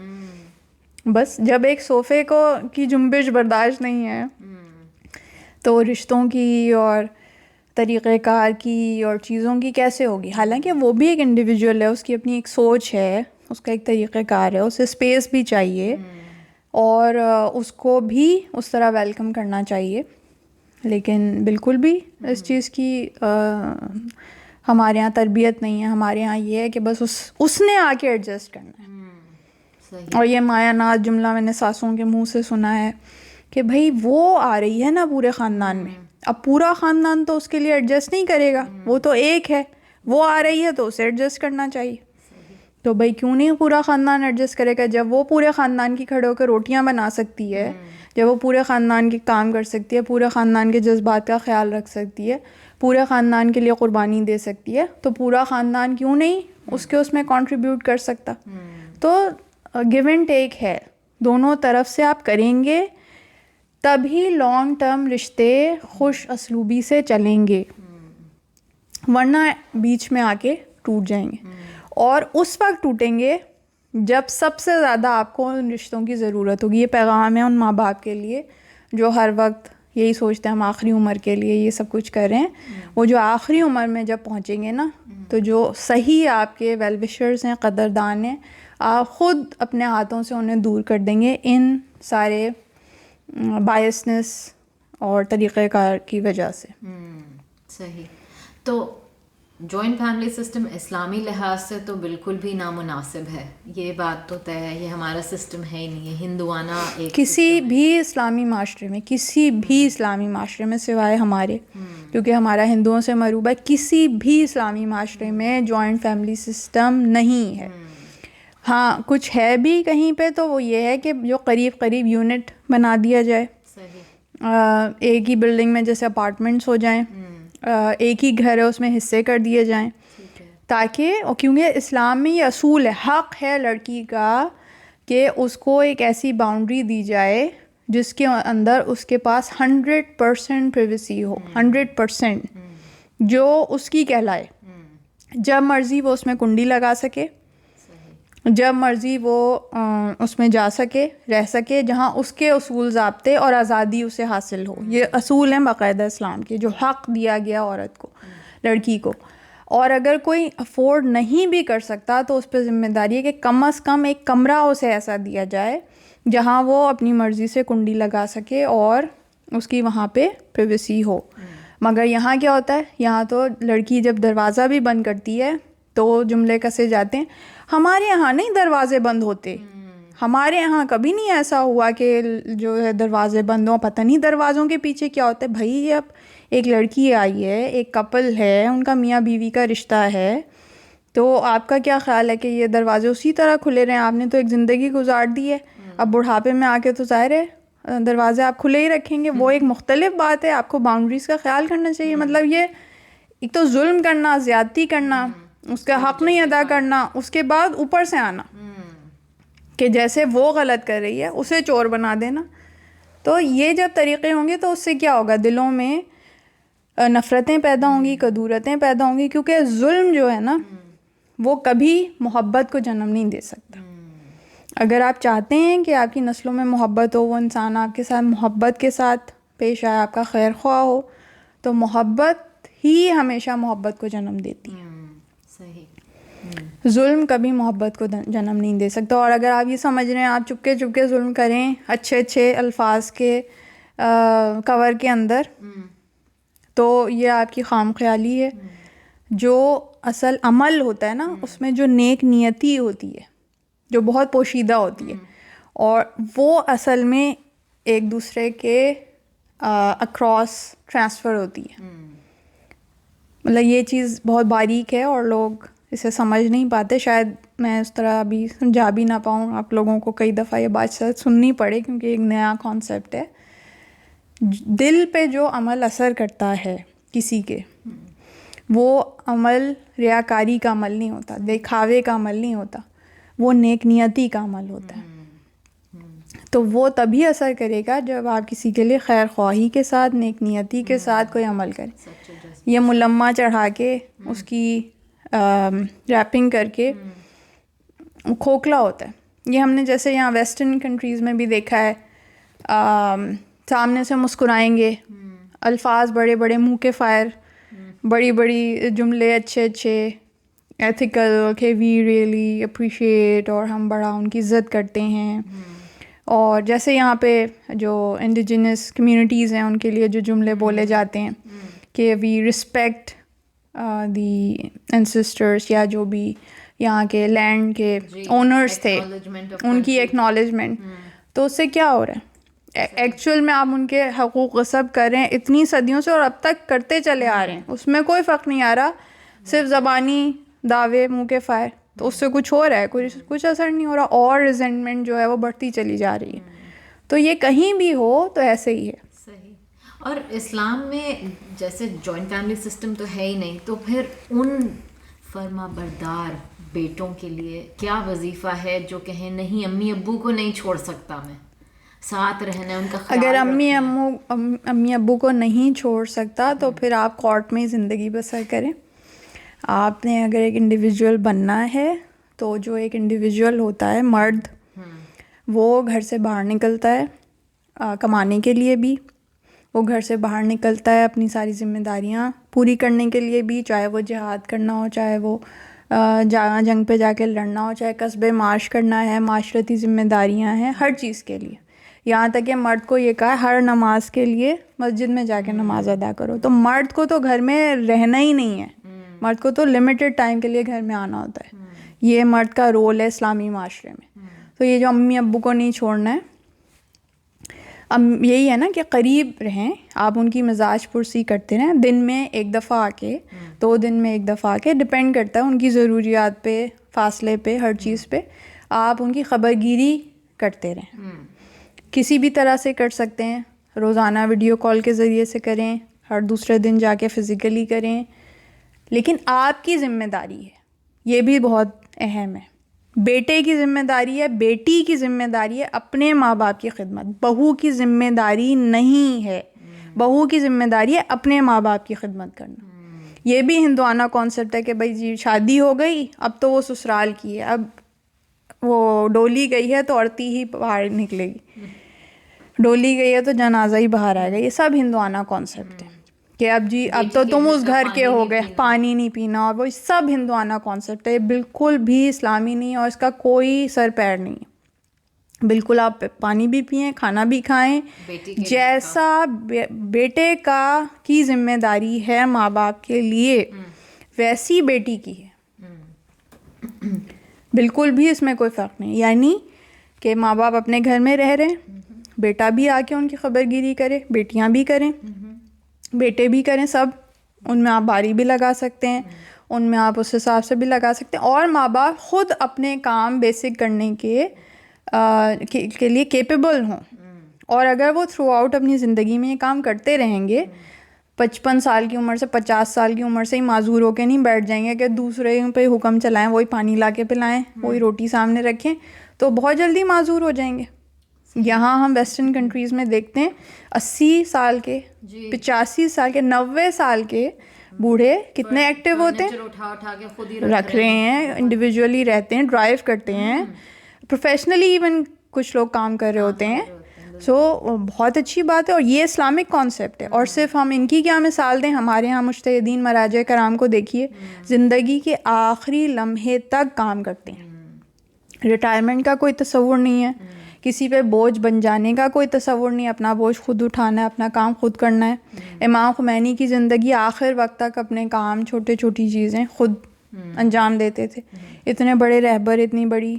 بس جب ایک صوفے کو کی جنبش برداشت نہیں ہے تو رشتوں کی اور طریقہ کار کی اور چیزوں کی کیسے ہوگی. حالانکہ وہ بھی ایک انڈیویجول ہے, اس کی اپنی ایک سوچ ہے, اس کا ایک طریقہ کار ہے, اسے اسپیس بھی چاہیے اور اس کو بھی اس طرح ویلکم کرنا چاہیے. لیکن بالکل بھی اس چیز کی ہمارے یہاں تربیت نہیں ہے. ہمارے یہاں یہ ہے کہ بس اس نے آ کے ایڈجسٹ کرنا ہے. اور یہ مایا ناز جملہ میں نے ساسوں کے منہ سے سنا ہے کہ بھائی وہ آ رہی ہے نا پورے خاندان میں, اب پورا خاندان تو اس کے لیے ایڈجسٹ نہیں کرے گا, وہ تو ایک ہے, وہ آ رہی ہے تو اسے ایڈجسٹ کرنا چاہیے. تو بھائی کیوں نہیں پورا خاندان ایڈجسٹ کرے گا؟ جب وہ پورے خاندان کی کھڑے ہو کے روٹیاں بنا سکتی ہے, جب وہ پورے خاندان کے کام کر سکتی ہے, پورے خاندان کے جذبات کا خیال رکھ سکتی ہے, پورے خاندان کے لیے قربانی دے سکتی ہے, تو پورا خاندان کیوں نہیں اس میں کنٹریبیوٹ کر سکتا؟ تو گیو اینڈ ٹیک ہے, دونوں طرف سے آپ کریں گے تبھی لانگ ٹرم رشتے خوش اسلوبی سے چلیں گے, ورنہ بیچ میں آ کے ٹوٹ جائیں گے. اور اس وقت ٹوٹیں گے جب سب سے زیادہ آپ کو ان رشتوں کی ضرورت ہوگی. یہ پیغام ہے ان ماں باپ کے لیے جو ہر وقت یہی سوچتے ہیں ہم آخری عمر کے لیے یہ سب کچھ کر رہے ہیں. وہ جو آخری عمر میں جب پہنچیں گے نا, تو جو صحیح آپ کے ویل وشرز ہیں, قدردان ہیں, آپ خود اپنے ہاتھوں سے انہیں دور کر دیں گے ان سارے بائسنس اور طریقہ کار کی وجہ سے. صحیح. تو جوائنٹ فیملی سسٹم اسلامی لحاظ سے تو بالکل بھی نامناسب ہے, یہ بات تو طے ہے. یہ ہمارا سسٹم ہے ہی نہیں, ہے ہندوانہ ایک کسی بھی اسلامی معاشرے میں, کسی بھی اسلامی معاشرے میں سوائے ہمارے, کیونکہ ہمارا ہندوؤں سے مروبہ ہے, کسی بھی اسلامی معاشرے میں جوائنٹ فیملی سسٹم نہیں ہے. ہاں کچھ ہے بھی کہیں پہ, تو وہ یہ ہے کہ جو قریب قریب یونٹ بنا دیا جائے, ایک ہی بلڈنگ میں جیسے اپارٹمنٹس ہو جائیں, ایک ہی گھر ہے اس میں حصے کر دیے جائیں, تاکہ کیونکہ اسلام میں یہ اصول ہے, حق ہے لڑکی کا کہ اس کو ایک ایسی باؤنڈری دی جائے جس کے اندر اس کے پاس 100% پریویسی ہو, 100% جو اس کی کہلائے. جب مرضی وہ اس میں کنڈی لگا سکے, جب مرضی وہ اس میں جا سکے, رہ سکے, جہاں اس کے اصول ضابطے اور آزادی اسے حاصل ہو. یہ اصول ہیں باقاعدہ اسلام کے, جو حق دیا گیا عورت کو, لڑکی کو. اور اگر کوئی افورڈ نہیں بھی کر سکتا تو اس پہ ذمہ داری ہے کہ کم از کم ایک کمرہ اسے ایسا دیا جائے جہاں وہ اپنی مرضی سے کنڈی لگا سکے اور اس کی وہاں پہ پریویسی ہو. مگر یہاں کیا ہوتا ہے, یہاں تو لڑکی جب دروازہ بھی بند کرتی ہے تو جملے کسے جاتے ہیں, ہمارے یہاں نہیں دروازے بند ہوتے, ہمارے یہاں کبھی نہیں ایسا ہوا کہ جو ہے دروازے بند ہوں. پتہ نہیں دروازوں کے پیچھے کیا ہوتا ہے بھائی. اب ایک لڑکی آئی ہے, ایک کپل ہے, ان کا میاں بیوی کا رشتہ ہے, تو آپ کا کیا خیال ہے کہ یہ دروازے اسی طرح کھلے رہیں؟ آپ نے تو ایک زندگی گزار دی ہے, اب بڑھاپے میں آ کے تو ظاہر ہے دروازے آپ کھلے ہی رکھیں گے. وہ ایک مختلف بات ہے, آپ کو باؤنڈریز کا خیال کرنا چاہیے. مطلب یہ ایک تو ظلم کرنا, زیادتی کرنا, اس کا حق نہیں ادا کرنا, اس کے بعد اوپر سے آنا کہ جیسے وہ غلط کر رہی ہے اسے چور بنا دینا. تو یہ جب طریقے ہوں گے تو اس سے کیا ہوگا, دلوں میں نفرتیں پیدا ہوں گی, کدورتیں پیدا ہوں گی, کیونکہ ظلم جو ہے نا وہ کبھی محبت کو جنم نہیں دے سکتا. اگر آپ چاہتے ہیں کہ آپ کی نسلوں میں محبت ہو, وہ انسان آپ کے ساتھ محبت کے ساتھ پیش آئے, آپ کا خیر خواہ ہو, تو محبت ہی ہمیشہ محبت کو جنم دیتی ہے. صحیح. ظلم کبھی محبت کو جنم نہیں دے سکتا. اور اگر آپ یہ سمجھ رہے ہیں آپ چپکے چپکے ظلم کریں اچھے اچھے الفاظ کے کور کے اندر, تو یہ آپ کی خام خیالی ہے. جو اصل عمل ہوتا ہے نا اس میں جو نیک نیتی ہوتی ہے جو بہت پوشیدہ ہوتی ہے, اور وہ اصل میں ایک دوسرے کے اکراس ٹرانسفر ہوتی ہے. مطلب یہ چیز بہت باریک ہے اور لوگ اسے سمجھ نہیں پاتے. شاید میں اس طرح ابھی سمجھا بھی نہ پاؤں آپ لوگوں کو, کئی دفعہ یہ بات شاید سننی پڑے کیونکہ ایک نیا کانسیپٹ ہے. دل پہ جو عمل اثر کرتا ہے کسی کے, وہ عمل ریاکاری کا عمل نہیں ہوتا, دکھاوے کا عمل نہیں ہوتا, وہ نیک نیتی کا عمل ہوتا ہے. تو وہ تبھی اثر کرے گا جب آپ کسی کے لیے خیر خواہی کے ساتھ, نیک نیتی کے ساتھ کوئی عمل کریں. یہ ملمہ چڑھا کے اس کی ریپنگ کر کے کھوکھلا ہوتا ہے. یہ ہم نے جیسے یہاں ویسٹرن کنٹریز میں بھی دیکھا ہے, سامنے سے مسکرائیں گے, الفاظ بڑے بڑے منہ کے فائر, بڑی بڑی جملے اچھے اچھے ایتھیکل کہ وی ریئلی اپریشیٹ, اور ہم بڑا ان کی عزت کرتے ہیں. اور جیسے یہاں پہ جو انڈیجنس کمیونٹیز ہیں ان کے لیے جو جملے بولے جاتے ہیں کہ وی رسپیکٹ دی اینسسٹرس, یا جو بھی یہاں کے لینڈ کے اونرس تھے ان کی ایکنالجمنٹ. تو اس سے کیا ہو رہا ہے ایکچوئل میں, آپ ان کے حقوق غصب کر رہے ہیں اتنی صدیوں سے, اور اب تک کرتے چلے آ رہے ہیں, اس میں کوئی فرق نہیں آ رہا, صرف زبانی دعوے منہ کے فائر. تو اس سے کچھ ہو رہا ہے, کچھ اثر نہیں ہو رہا, اور ریزنٹمنٹ جو ہے وہ بڑھتی چلی جا رہی ہے. تو یہ کہیں بھی ہو تو ایسے ہی ہے. صحیح. اور اسلام میں جیسے جوائنٹ فیملی سسٹم تو ہے ہی نہیں, تو پھر ان فرما بردار بیٹوں کے لیے کیا وظیفہ ہے جو کہیں نہیں امی ابو کو نہیں چھوڑ سکتا, میں ساتھ رہنا, ان کا خیال اگر رکھنا. امی ابو کو نہیں چھوڑ سکتا تو پھر آپ کورٹ میں ہی زندگی بسر کریں. آپ نے اگر ایک انڈیویجول بننا ہے تو جو ایک انڈیویجول ہوتا ہے مرد, وہ گھر سے باہر نکلتا ہے کمانے کے لیے بھی, وہ گھر سے باہر نکلتا ہے اپنی ساری ذمہ داریاں پوری کرنے کے لیے بھی, چاہے وہ جہاد کرنا ہو, چاہے وہ جنگ پہ جا کے لڑنا ہو, چاہے قصبے معاش کرنا ہے, معاشرتی ذمہ داریاں ہیں, ہر چیز کے لیے. یہاں تک کہ مرد کو یہ کہا ہر نماز کے لیے مسجد میں جا کے نماز ادا کرو. تو مرد کو تو گھر میں رہنا ہی نہیں ہے, مرد کو تو لمیٹڈ ٹائم کے لیے گھر میں آنا ہوتا ہے. یہ مرد کا رول ہے اسلامی معاشرے میں. تو یہ جو امی ابو کو نہیں چھوڑنا ہے, یہی ہے نا کہ قریب رہیں آپ, ان کی مزاج پرسی کرتے رہیں, دن میں ایک دفعہ آ کے, 2 دن میں ایک دفعہ آ کے, ڈپینڈ کرتا ہے ان کی ضروریات پہ, فاصلے پہ, ہر چیز پہ آپ ان کی خبر گیری کرتے رہیں. کسی بھی طرح سے کر سکتے ہیں, روزانہ ویڈیو کال کے ذریعے سے کریں, ہر دوسرے دن جا کے فزیکلی کریں, لیکن آپ کی ذمہ داری ہے, یہ بھی بہت اہم ہے. بیٹے کی ذمہ داری ہے, بیٹی کی ذمہ داری ہے اپنے ماں باپ کی خدمت. بہو کی ذمہ داری نہیں ہے, بہو کی ذمہ داری ہے اپنے ماں باپ کی خدمت کرنا. یہ بھی ہندوانہ کانسیپٹ ہے کہ بھائی جی شادی ہو گئی, اب تو وہ سسرال کی ہے, اب وہ ڈولی گئی ہے تو عورتی ہی باہر نکلے گی, ڈولی گئی ہے تو جنازہ ہی باہر آئے گا. یہ سب ہندوانہ کانسیپٹ ہے کہ اب جی اب تو تم اس گھر کے ہو گئے, پانی نہیں پینا, اور وہ سب ہندوانہ کانسیپٹ ہے. بالکل بھی اسلامی نہیں, اور اس کا کوئی سر پیر نہیں ہے. بالکل آپ پانی بھی پئیں, کھانا بھی کھائیں, جیسا بیٹے کی ذمہ داری ہے ماں باپ کے لیے ویسی بیٹی کی ہے. بالکل بھی اس میں کوئی فرق نہیں. یعنی کہ ماں باپ اپنے گھر میں رہ رہے ہیں, بیٹا بھی آ کے ان کی خبر گیری کرے, بیٹیاں بھی کریں, بیٹے بھی کریں, سب ان میں آپ باری بھی لگا سکتے ہیں, ان میں آپ اس حساب سے بھی لگا سکتے ہیں. اور ماں باپ خود اپنے کام بیسک کرنے کے لیے کیپیبل ہوں, اور اگر وہ تھرو آؤٹ اپنی زندگی میں یہ کام کرتے رہیں گے, 55 سال کی عمر سے 50 سال کی عمر سے ہی معذور ہو کے نہیں بیٹھ جائیں گے کہ دوسرے پہ حکم چلائیں, وہی پانی لا کے پلائیں, وہی روٹی سامنے رکھیں, تو بہت جلدی معذور ہو جائیں گے. یہاں ہم ویسٹرن کنٹریز میں دیکھتے ہیں 80 سال کے, 85 سال کے, 90 سال کے بوڑھے کتنے ایکٹیو ہوتے ہیں, رکھ رہے ہیں, انڈیویجولی رہتے ہیں, ڈرائیو کرتے ہیں, پروفیشنلی ایون کچھ لوگ کام کر رہے ہوتے ہیں. سو بہت اچھی بات ہے, اور یہ اسلامک کانسیپٹ ہے. اور صرف ہم ان کی کیا مثال دیں, ہمارے ہاں مجتہدین مراجع کرام کو دیکھیے, زندگی کے آخری لمحے تک کام کرتے ہیں, ریٹائرمنٹ کا کوئی تصور نہیں ہے, کسی پہ بوجھ بن جانے کا کوئی تصور نہیں, اپنا بوجھ خود اٹھانا ہے, اپنا کام خود کرنا ہے. امام خمینی کی زندگی آخر وقت تک اپنے کام چھوٹی چھوٹی چیزیں خود انجام دیتے تھے. اتنے بڑے رہبر, اتنی بڑی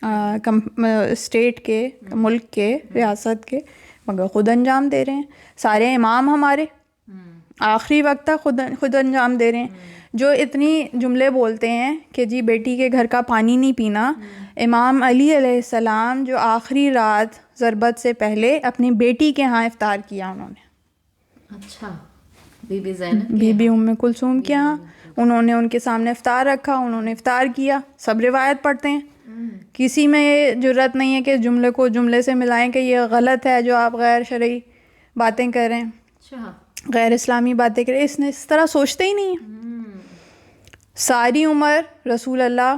اسٹیٹ کے, ملک کے, ریاست کے, مگر خود انجام دے رہے ہیں. سارے امام ہمارے آخری وقت تک خود انجام دے رہے ہیں. جو اتنی جملے بولتے ہیں کہ جی بیٹی کے گھر کا پانی نہیں پینا, امام علی علیہ السلام جو آخری رات ضربت سے پہلے اپنی بیٹی کے ہاں افطار کیا انہوں نے. اچھا, بی بی زینب, بی بی ام کلثوم کے ہاں انہوں نے ان کے سامنے افطار رکھا, انہوں نے افطار کیا. سب روایت پڑھتے ہیں, کسی میں یہ جرت نہیں ہے کہ جملے کو جملے سے ملائیں کہ یہ غلط ہے جو آپ غیر شرعی باتیں کر رہے ہیں, غیر اسلامی باتیں کر رہے ہیں. اس طرح سوچتے ہی نہیں ہیں. ساری عمر رسول اللہ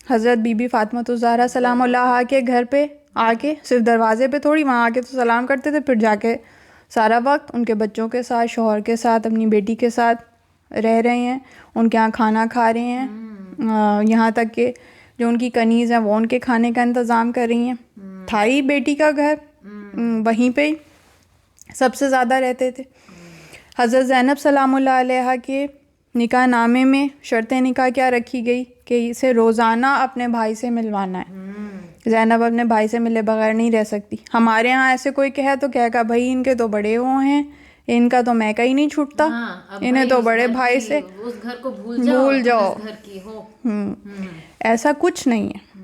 حضرت بی بی فاطمۃ الزہرا سلام اللہ کے گھر پہ آ کے, صرف دروازے پہ تھوڑی, وہاں آ کے تو سلام کرتے تھے, پھر جا کے سارا وقت ان کے بچوں کے ساتھ, شوہر کے ساتھ, اپنی بیٹی کے ساتھ رہ رہے ہیں, ان کے یہاں کھانا کھا رہے ہیں, یہاں تک کہ جو ان کی کنیز ہیں وہ ان کے کھانے کا انتظام کر رہی ہیں. تھا ہی بیٹی کا گھر, وہیں پہ سب سے زیادہ رہتے تھے. حضرت زینب سلام اللہ علیہ کے نکاح نامے میں شرط نکاح کیا رکھی گئی کہ اسے روزانہ اپنے بھائی سے ملوانا ہے. زینب اپنے بھائی سے ملے بغیر نہیں رہ سکتی. ہمارے ہاں ایسے کوئی کہے تو کہے گا بھائی ان کے تو بڑے وہ ہیں, ان کا تو میں کہیں نہیں چھوٹتا, انہیں تو بڑے بھائی سے اس گھر کو بھول جاؤ, گھر کی ہو. ایسا کچھ نہیں ہے,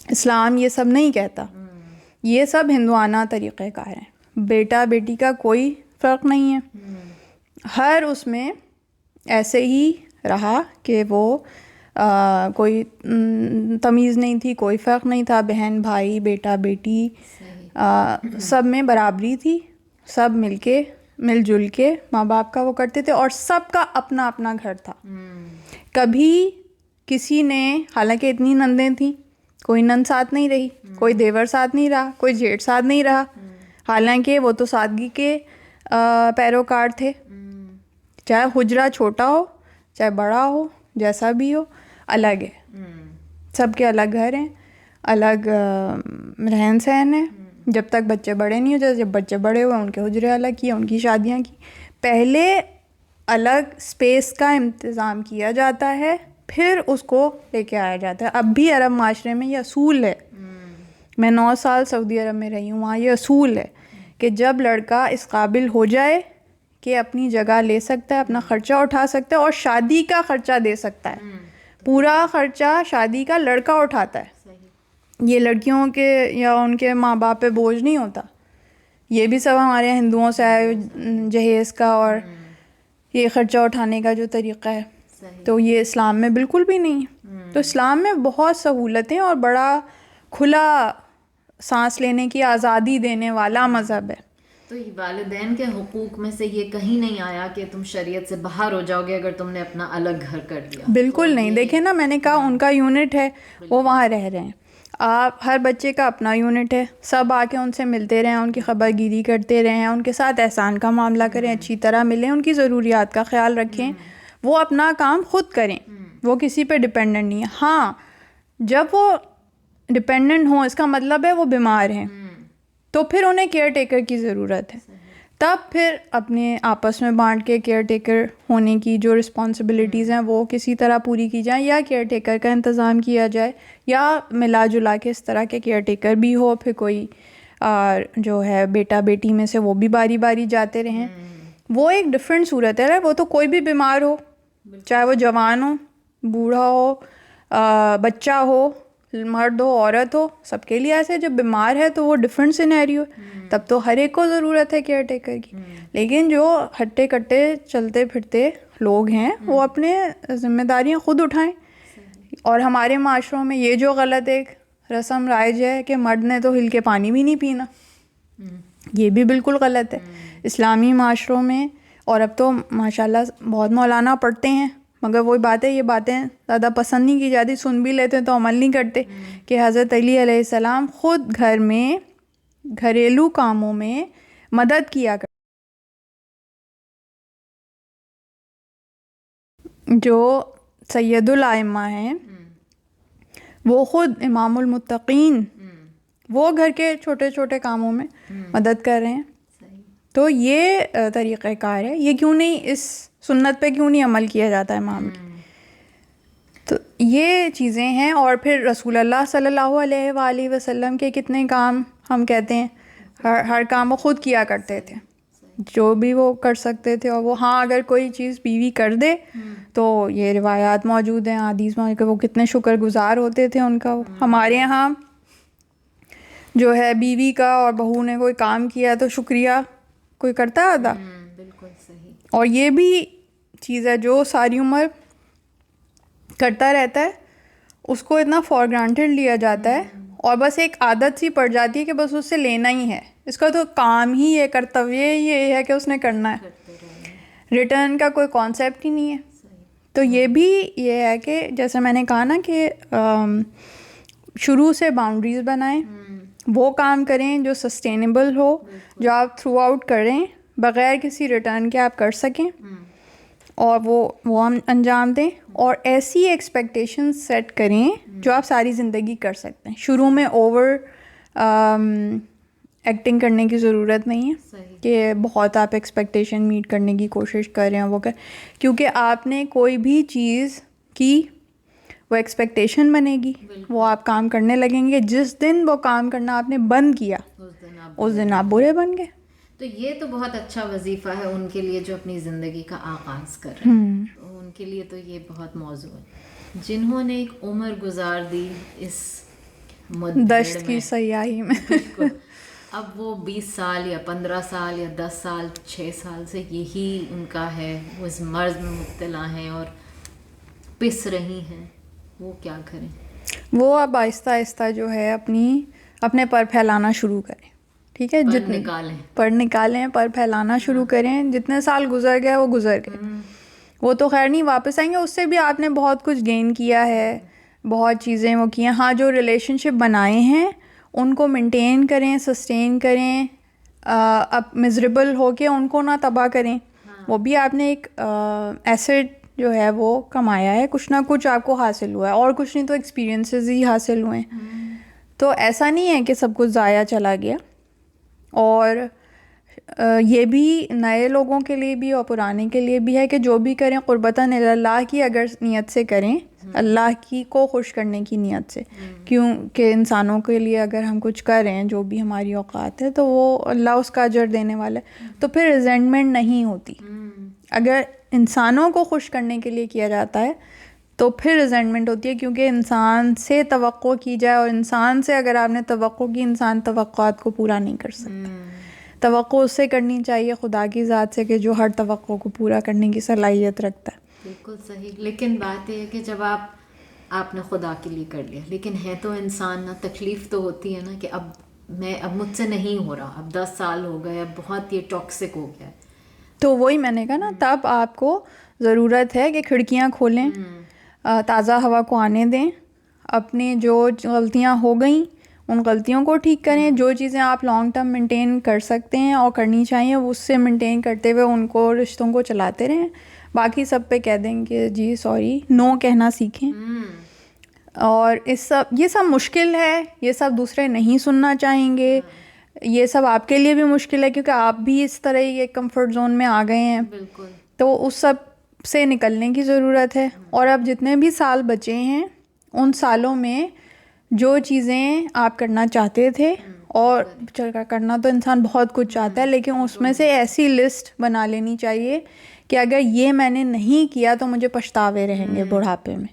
اسلام یہ سب نہیں کہتا. یہ سب ہندوانہ طریقہ کار ہیں. بیٹا بیٹی کا کوئی فرق نہیں ہے, ہر اس میں ایسے ہی رہا کہ وہ کوئی تمیز نہیں تھی, کوئی فرق نہیں تھا, بہن بھائی, بیٹا بیٹی, سب میں برابری تھی. سب مل جل کے ماں باپ کا وہ کرتے تھے, اور سب کا اپنا اپنا گھر تھا. کبھی کسی نے, حالانکہ اتنی نندیں تھیں, کوئی نند ساتھ نہیں رہی, کوئی دیور ساتھ نہیں رہا, کوئی جیٹھ ساتھ نہیں رہا, حالانکہ وہ تو سادگی کے پیروکار تھے. چاہے حجرہ چھوٹا ہو چاہے بڑا ہو, جیسا بھی ہو, الگ ہے. سب کے الگ گھر ہیں, الگ رہن سہن ہے, جب تک بچے بڑے نہیں ہو جاتے. جب بچے بڑے ہوئے ان کے حجرے الگ کیے, ان کی شادیاں کی. پہلے الگ اسپیس کا انتظام کیا جاتا ہے, پھر اس کو لے کے آیا جاتا ہے. اب بھی عرب معاشرے میں یہ اصول ہے. میں 9 سال سعودی عرب میں رہی ہوں, وہاں یہ اصول ہے کہ جب لڑکا اس قابل ہو جائے کہ اپنی جگہ لے سکتا ہے, اپنا خرچہ اٹھا سکتا ہے, اور شادی کا خرچہ دے سکتا ہے, پورا خرچہ شادی کا لڑکا اٹھاتا ہے. یہ لڑکیوں کے یا ان کے ماں باپ پہ بوجھ نہیں ہوتا. یہ بھی سب ہمارے ہندوؤں سے آئے جہیز کا اور یہ خرچہ اٹھانے کا جو طریقہ ہے, تو یہ اسلام میں بالکل بھی نہیں ہے. تو اسلام میں بہت سہولتیں اور بڑا کھلا سانس لینے کی آزادی دینے والا مذہب ہے. تو والدین کے حقوق میں سے یہ کہیں نہیں آیا کہ تم شریعت سے باہر ہو جاؤ گے اگر تم نے اپنا الگ گھر کر لیا. بالکل نہیں. دیکھیں نا, میں نے کہا ان کا یونٹ ہے, وہ وہاں رہ رہے ہیں. آپ ہر بچے کا اپنا یونٹ ہے, سب آ کے ان سے ملتے رہیں, ان کی خبر گیری کرتے رہیں, ان کے ساتھ احسان کا معاملہ کریں, اچھی طرح ملیں, ان کی ضروریات کا خیال رکھیں. وہ اپنا کام خود کریں, وہ کسی پہ ڈپینڈنٹ نہیں ہے. ہاں, جب وہ ڈپینڈنٹ ہوں اس کا مطلب ہے وہ بیمار ہیں, تو پھر انہیں کیئر ٹیکر کی ضرورت ہے. تب پھر اپنے آپس میں بانٹ کے کیئر ٹیکر ہونے کی جو رسپانسبلٹیز ہیں وہ کسی طرح پوری کی جائیں، یا کیئر ٹیکر کا انتظام کیا جائے، یا ملا جلا کے اس طرح کے کیئر ٹیکر بھی ہو، پھر کوئی جو ہے بیٹا بیٹی میں سے وہ بھی باری باری جاتے رہیں. وہ ایک ڈفرینٹ صورت ہے. وہ تو کوئی بھی بیمار ہو، چاہے وہ جوان ہو، بوڑھا ہو، بچہ ہو، مرد ہو، عورت ہو، سب کے لیے ایسے. جب بیمار ہے تو وہ ڈفرینٹ سینیریو، تب تو ہر ایک کو ضرورت ہے کیئر ٹیکر کی. لیکن جو ہٹے کٹے چلتے پھرتے لوگ ہیں وہ اپنے ذمہ داریاں خود اٹھائیں. اور ہمارے معاشروں میں یہ جو غلط ایک رسم رائج ہے کہ مرد نے تو ہل کے پانی بھی نہیں پینا، یہ بھی بالکل غلط ہے اسلامی معاشروں میں. اور اب تو ماشاءاللہ بہت مولانا پڑھتے ہیں، مگر وہی بات ہے، یہ باتیں زیادہ پسند نہیں کی جاتی، سن بھی لیتے تو عمل نہیں کرتے. کہ حضرت علی علیہ السلام خود گھر میں گھریلو کاموں میں مدد کیا کرتے. جو سید الائمہ ہیں وہ خود امام المتقین، وہ گھر کے چھوٹے چھوٹے کاموں میں مدد کر رہے ہیں. تو یہ طریقہ کار ہے. یہ کیوں نہیں اس سنت پہ کیوں نہیں عمل کیا جاتا ہے امام کی؟ تو یہ چیزیں ہیں. اور پھر رسول اللہ صلی اللہ علیہ وآلہ وسلم کے کتنے کام ہم کہتے ہیں ہر کام وہ خود کیا کرتے تھے، جو بھی وہ کر سکتے تھے. اور وہ ہاں اگر کوئی چیز بیوی کر دے تو یہ روایات موجود ہیں، حدیث موجود کہ وہ کتنے شکر گزار ہوتے تھے ان کا. ہمارے یہاں جو ہے بیوی کا اور بہو نے کوئی کام کیا تو شکریہ کوئی کرتا تھا. بالکل صحیح. اور یہ بھی چیز ہے جو ساری عمر کرتا رہتا ہے، اس کو اتنا فار گرانٹیڈ لیا جاتا ہے اور بس ایک عادت سی پڑ جاتی ہے کہ بس اس سے لینا ہی ہے. اس کا تو کام ہی یہ کرتویہ ہی یہ ہے کہ اس نے کرنا ہے، ریٹرن کا کوئی کانسیپٹ ہی نہیں ہے. تو یہ بھی یہ ہے کہ جیسے میں نے کہا نا کہ شروع سے باؤنڈریز بنائیں، وہ کام کریں جو سسٹینیبل ہو، جو آپ تھرو آؤٹ کریں بغیر کسی ریٹرن کے آپ کر سکیں، اور وہ ہم انجام دیں. اور ایسی ایکسپیکٹیشن سیٹ کریں جو آپ ساری زندگی کر سکتے ہیں. شروع میں اوور ایکٹنگ کرنے کی ضرورت نہیں ہے کہ بہت آپ ایکسپیکٹیشن میٹ کرنے کی کوشش کر رہے ہیں وہ کیونکہ آپ نے کوئی بھی چیز کی وہ ایکسپیکٹیشن بنے گی، وہ آپ کام کرنے لگیں گے. جس دن وہ کام کرنا آپ نے بند کیا اس دن آپ برے بن گئے. تو یہ تو بہت اچھا وظیفہ ہے ان کے لیے جو اپنی زندگی کا آغاز کر رہے ہیں، ان کے لیے تو یہ بہت موضوع ہے. جنہوں نے ایک عمر گزار دی اس دشت کی سیاحی میں، بالکل، اب وہ 20 سال یا 15 سال یا 10 سال 6 سال سے یہی ان کا ہے، وہ اس مرض میں مبتلا ہیں اور پس رہی ہیں، وہ کیا کریں؟ وہ اب آہستہ آہستہ جو ہے اپنے پر پھیلانا شروع کریں. ٹھیک ہے، جتنے پر نکالیں، پر پھیلانا شروع کریں. جتنے سال گزر گئے وہ گزر گئے، وہ تو خیر نہیں واپس آئیں گے. اس سے بھی آپ نے بہت کچھ گین کیا ہے، بہت چیزیں وہ کی ہیں. ہاں جو ریلیشن شپ بنائے ہیں ان کو مینٹین کریں، سسٹین کریں، اب مزریبل ہو کے ان کو نہ تباہ کریں. وہ بھی آپ نے ایک ایسٹ جو ہے وہ کمایا ہے، کچھ نہ کچھ آپ کو حاصل ہوا ہے، اور کچھ نہیں تو ایکسپیرینسز ہی حاصل ہوئے ہیں. تو ایسا نہیں ہے کہ سب کچھ ضائع چلا گیا. اور یہ بھی نئے لوگوں کے لیے بھی اور پرانے کے لیے بھی ہے کہ جو بھی کریں قربتاً اللہ کی اگر نیت سے کریں، اللہ کی کو خوش کرنے کی نیت سے. کیونکہ انسانوں کے لیے اگر ہم کچھ کر رہے ہیں جو بھی ہماری اوقات ہے تو وہ اللہ اس کا اجر دینے والا ہے. تو پھر ریزنٹمنٹ نہیں ہوتی. اگر انسانوں کو خوش کرنے کے لیے کیا جاتا ہے تو پھر ریزنٹمنٹ ہوتی ہے، کیونکہ انسان سے توقع کی جائے، اور انسان سے اگر آپ نے توقع کی، انسان توقعات کو پورا نہیں کر سکتا. توقع اس سے کرنی چاہیے خدا کی ذات سے کہ جو ہر توقع کو پورا کرنے کی صلاحیت رکھتا ہے. بالکل صحیح. لیکن بات یہ ہے کہ جب آپ نے خدا کے لیے کر لیا، لیکن ہے تو انسان نا، تکلیف تو ہوتی ہے نا کہ اب مجھ سے نہیں ہو رہا، اب 10 سال ہو گئے، اب بہت یہ ٹاکسک ہو گیا. تو وہی میں نے کہا نا، تب آپ کو ضرورت ہے کہ کھڑکیاں کھولیں، تازہ ہوا کو آنے دیں، اپنی جو غلطیاں ہو گئیں ان غلطیوں کو ٹھیک کریں. جو چیزیں آپ لانگ ٹرم مینٹین کر سکتے ہیں اور کرنی چاہیے اس سے مینٹین کرتے ہوئے ان کو رشتوں کو چلاتے رہیں. باقی سب پہ کہہ دیں کہ جی سوری، نو کہنا سیکھیں. اور یہ سب مشکل ہے، یہ سب دوسرے نہیں سننا چاہیں گے. یہ سب آپ کے لیے بھی مشکل ہے کیونکہ آپ بھی اس طرح یہ کمفرٹ زون میں آ گئے ہیں. بالکل. تو اس سب سے نکلنے کی ضرورت ہے. اور اب جتنے بھی سال بچے ہیں ان سالوں میں جو چیزیں آپ کرنا چاہتے تھے، اور کرنا تو انسان بہت کچھ چاہتا ہے، لیکن اس میں سے ایسی لسٹ بنا لینی چاہیے کہ اگر یہ میں نے نہیں کیا تو مجھے پچھتاوے رہیں گے بڑھاپے میں.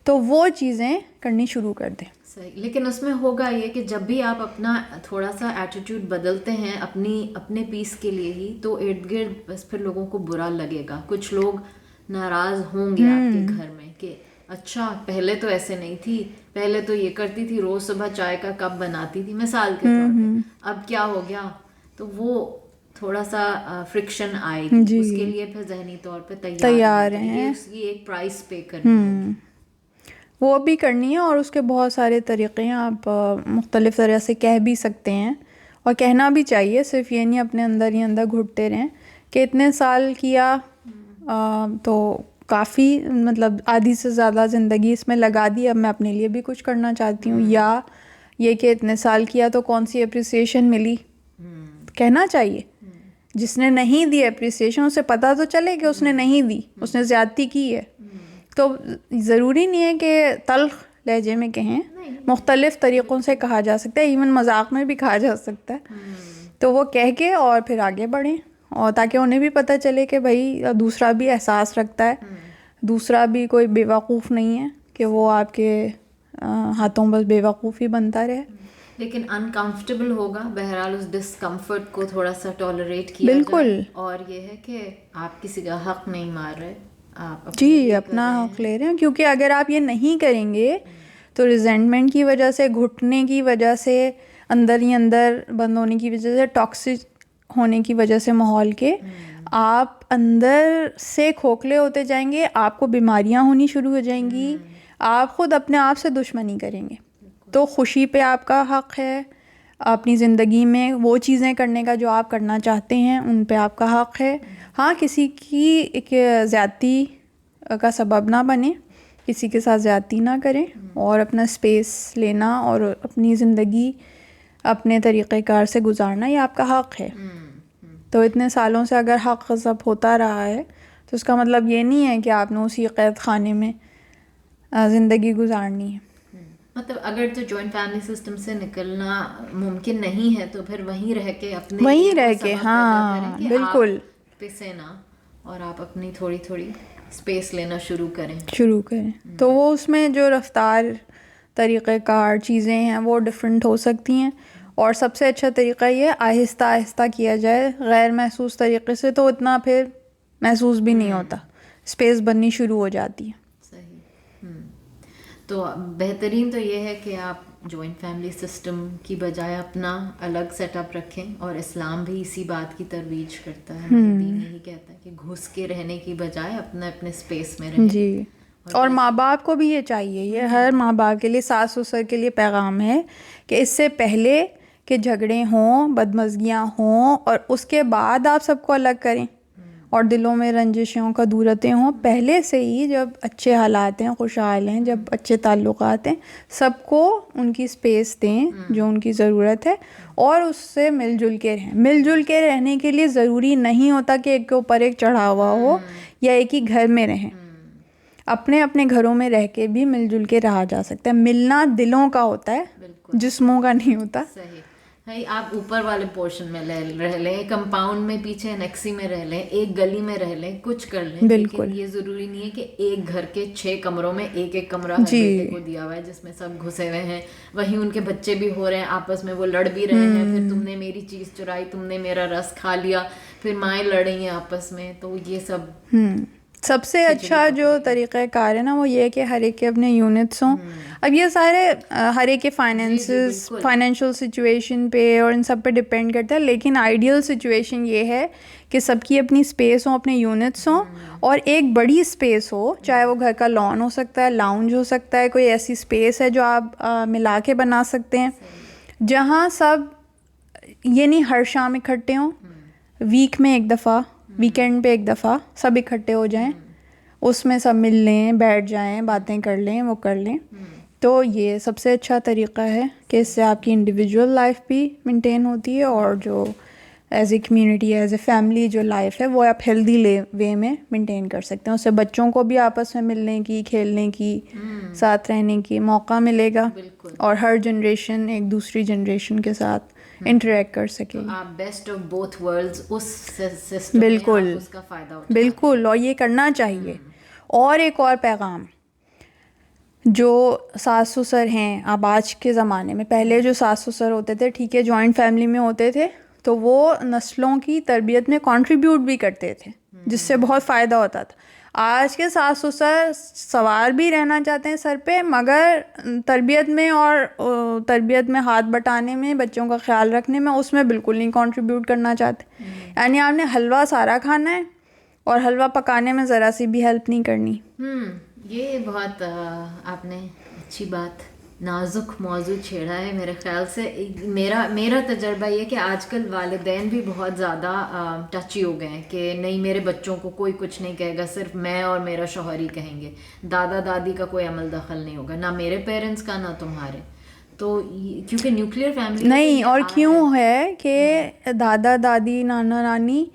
تو وہ چیزیں کرنی شروع کر دیں. صحیح. لیکن اس میں ہوگا یہ کہ جب بھی آپ اپنا تھوڑا سا ایٹیٹیوڈ بدلتے ہیں اپنے پیس کے لیے ہی، تو ارد گرد بس پھر لوگوں کو برا لگے گا. کچھ لوگ ناراض ہوں گے آپ کے گھر میں کہ اچھا پہلے تو ایسے نہیں تھی، پہلے تو یہ کرتی تھی، روز صبح چائے کا کپ بناتی تھی مثال کے طور پہ، اب کیا ہو گیا. تو وہ تھوڑا سا فرکشن آئے گی. اس کے لیے پھر ذہنی طور پہ تیار ہیں. اس کی ایک پرائس پے کرنی ہوگی. وہ بھی کرنی ہے. اور اس کے بہت سارے طریقے ہیں. آپ مختلف طرح سے کہہ بھی سکتے ہیں، اور کہنا بھی چاہیے. صرف یہ نہیں اپنے اندر ہی اندر گھٹتے رہیں کہ اتنے سال کیا تو کافی، مطلب آدھی سے زیادہ زندگی اس میں لگا دی، اب میں اپنے لیے بھی کچھ کرنا چاہتی ہوں. یا یہ کہ اتنے سال کیا تو کون سی اپریسیشن ملی. کہنا چاہیے. جس نے نہیں دی اپریسیشن اسے پتہ تو چلے کہ اس نے نہیں دی، اس نے زیادتی کی ہے. تو ضروری نہیں ہے کہ تلخ لہجے میں کہیں، مختلف طریقوں سے کہا جا سکتا ہے. ایون مذاق میں بھی کہا جا سکتا ہے. تو وہ کہہ کے اور پھر آگے بڑھیں، اور تاکہ انہیں بھی پتہ چلے کہ بھائی دوسرا بھی احساس رکھتا ہے، دوسرا بھی کوئی بیوقوف نہیں ہے کہ وہ آپ کے ہاتھوں بس بیوقوف ہی بنتا رہے. لیکن انکمفرٹیبل ہوگا. بہرحال اس ڈسکمفرٹ کو تھوڑا سا ٹالریٹ کیا بالکل جائے. اور یہ ہے کہ آپ کسی کا حق نہیں مار رہے، آپ جی اپنا حق لے رہے ہیں. کیونکہ اگر آپ یہ نہیں کریں گے تو ریزنٹمنٹ کی وجہ سے، گھٹنے کی وجہ سے، اندر ہی اندر بند ہونے کی وجہ سے، ٹاکسک ہونے کی وجہ سے ماحول کے، آپ اندر سے کھوکھلے ہوتے جائیں گے، آپ کو بیماریاں ہونی شروع ہو جائیں گی، آپ خود اپنے آپ سے دشمنی کریں گے. تو خوشی پہ آپ کا حق ہے، اپنی زندگی میں وہ چیزیں کرنے کا جو آپ کرنا چاہتے ہیں ان پہ آپ کا حق ہے. ہاں کسی کی ایک زیادتی کا سبب نہ بنے، کسی کے ساتھ زیادتی نہ کریں، اور اپنا اسپیس لینا اور اپنی زندگی اپنے طریقہ کار سے گزارنا یہ آپ کا حق ہے. تو اتنے سالوں سے اگر حق غصب ہوتا رہا ہے تو اس کا مطلب یہ نہیں ہے کہ آپ نے اسی قید خانے میں زندگی گزارنی ہے. مطلب اگر تو جوائنٹ فیملی سسٹم سے نکلنا ممکن نہیں ہے تو پھر وہیں رہ کے اپنے وہیں رہ کے، ہاں بالکل پسے نہ، اور آپ اپنی تھوڑی تھوڑی اسپیس لینا شروع کریں. تو وہ اس میں جو رفتار، طریقہ کار، چیزیں ہیں وہ ڈفرینٹ ہو سکتی ہیں. اور سب سے اچھا طریقہ یہ آہستہ آہستہ کیا جائے غیر محسوس طریقے سے، تو اتنا پھر محسوس بھی نہیں ہوتا، اسپیس بننی شروع ہو جاتی ہے. صحیح. تو بہترین تو یہ ہے کہ آپ جوائنٹ فیملی سسٹم کی بجائے اپنا الگ سیٹ اپ رکھیں. اور اسلام بھی اسی بات کی ترویج کرتا ہے. دین یہی کہتا ہے کہ گھس کے رہنے کی بجائے اپنے اسپیس میں رہیں. جی. اور ماں باپ کو بھی یہ چاہیے، یہ ہر ماں باپ کے لیے، ساس سسر کے لیے پیغام ہے کہ اس سے پہلے کہ جھگڑے ہوں، بدمزگیاں ہوں، اور اس کے بعد آپ سب کو الگ کریں اور دلوں میں رنجشوں کا دورتیں ہوں، پہلے سے ہی جب اچھے حالات ہیں، خوشحال ہیں، جب اچھے تعلقات ہیں، سب کو ان کی اسپیس دیں جو ان کی ضرورت ہے، اور اس سے مل جل کے رہیں. مل جل کے رہنے کے لیے ضروری نہیں ہوتا کہ ایک کے اوپر ایک چڑھا ہوا ہو یا ایک ہی گھر میں رہیں. اپنے اپنے گھروں میں رہ کے بھی مل جل کے رہا جا سکتا ہے. ملنا دلوں کا ہوتا ہے، جسموں کا نہیں ہوتا. صحیح. آپ اوپر والے پورشن میں رہ لیں، کمپاؤنڈ میں پیچھے انیکسی میں رہ لیں، ایک گلی میں رہ لیں، کچھ کر لیں. بالکل. لیکن یہ ضروری نہیں ہے کہ ایک گھر کے 6 کمروں میں ایک ایک کمرہ ہر بیٹے کو دیا ہوا ہے جس میں سب گھسے ہوئے ہیں. وہیں ان کے بچے بھی ہو رہے ہیں آپس میں، وہ لڑ بھی رہے ہیں، پھر تم نے میری چیز چرائی، تم نے میرا رس کھا لیا، پھر مائیں لڑ رہی ہیں آپس میں. تو یہ سب سے اچھا جو طریقہ کار ہے نا وہ یہ ہے کہ ہر ایک کے اپنے یونٹس ہوں. اب یہ سارے ہر ایک کے فائنینشیل سچویشن پہ اور ان سب پہ ڈپینڈ کرتا ہے، لیکن آئیڈیل سچویشن یہ ہے کہ سب کی اپنی اسپیس ہوں، اپنے یونٹس ہوں، اور ایک بڑی اسپیس ہو، چاہے وہ گھر کا لان ہو سکتا ہے، لاؤنج ہو سکتا ہے، کوئی ایسی اسپیس ہے جو آپ ملا کے بنا سکتے ہیں جہاں سب یہ نہیں ہر شام اکٹھے ہوں، ویک میں ایک دفعہ، ویکینڈ پہ ایک دفعہ سب اکٹھے ہو جائیں، اس میں سب مل لیں، بیٹھ جائیں، باتیں کر لیں، وہ کر لیں. تو یہ سب سے اچھا طریقہ ہے کہ اس سے آپ کی انڈیویجول لائف بھی مینٹین ہوتی ہے اور جو as a community as a family جو لائف ہے وہ آپ ہیلدی وے میں مینٹین کر سکتے ہیں. اس سے بچوں کو بھی آپس میں ملنے کی, کھیلنے کی, ساتھ رہنے کی موقع ملے گا, اور ہر جنریشن ایک دوسری جنریشن کے ساتھ انٹریکٹ کر سکے گی. آپ بیسٹ آف بوتھ ورلڈز اس سسٹم میں بالکل آپ اس کا فائدہ اٹھاتے ہیں. بالکل, اور یہ کرنا چاہیے. اور ایک اور پیغام, جو ساس سسر ہیں اب آج کے زمانے میں, پہلے جو ساس سسر ہوتے تھے ٹھیک ہے جوائنٹ فیملی میں ہوتے تھے تو وہ نسلوں کی تربیت میں کنٹریبیوٹ بھی کرتے تھے جس سے بہت فائدہ ہوتا تھا. آج کے ساس سسر سوار بھی رہنا چاہتے ہیں سر پہ, مگر تربیت میں اور تربیت میں ہاتھ بٹانے میں, بچوں کا خیال رکھنے میں, اس میں بالکل نہیں کنٹریبیوٹ کرنا چاہتے. یعنی آپ نے حلوہ سارا کھانا ہے اور حلوہ پکانے میں ذرا سی بھی ہیلپ نہیں کرنی. یہ بہت آپ نے اچھی بات, نازک موضوع چھیڑا ہے میرے خیال سے. میرا تجربہ یہ کہ آج کل والدین بھی بہت زیادہ ٹچی ہو گئے ہیں کہ نہیں میرے بچوں کو کوئی کچھ نہیں کہے گا, صرف میں اور میرا شوہر ہی کہیں گے, دادا دادی کا کوئی عمل دخل نہیں ہوگا, نہ میرے پیرنٹس کا نہ تمہارے. تو کیونکہ نیوکلیئر فیملی نہیں, اور کیوں ہے کہ دادا دادی نانا نانی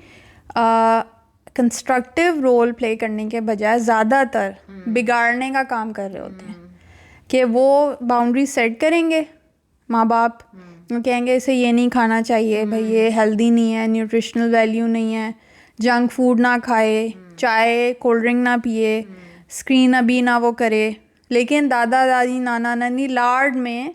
کنسٹرکٹیو رول پلے کرنے کے بجائے زیادہ تر بگاڑنے کا کام کر رہے ہوتے ہیں. کہ وہ باؤنڈری سیٹ کریں گے ماں باپ, کہیں گے اسے یہ نہیں کھانا چاہیے بھائی, یہ ہیلدی نہیں ہے, نیوٹریشنل ویلیو نہیں ہے, جنک فوڈ نہ کھائے, چائے کولڈ ڈرنک نہ پیے, اسکرین ابھی نہ وہ کرے. لیکن دادا دادی نانا نانی لاڈ میں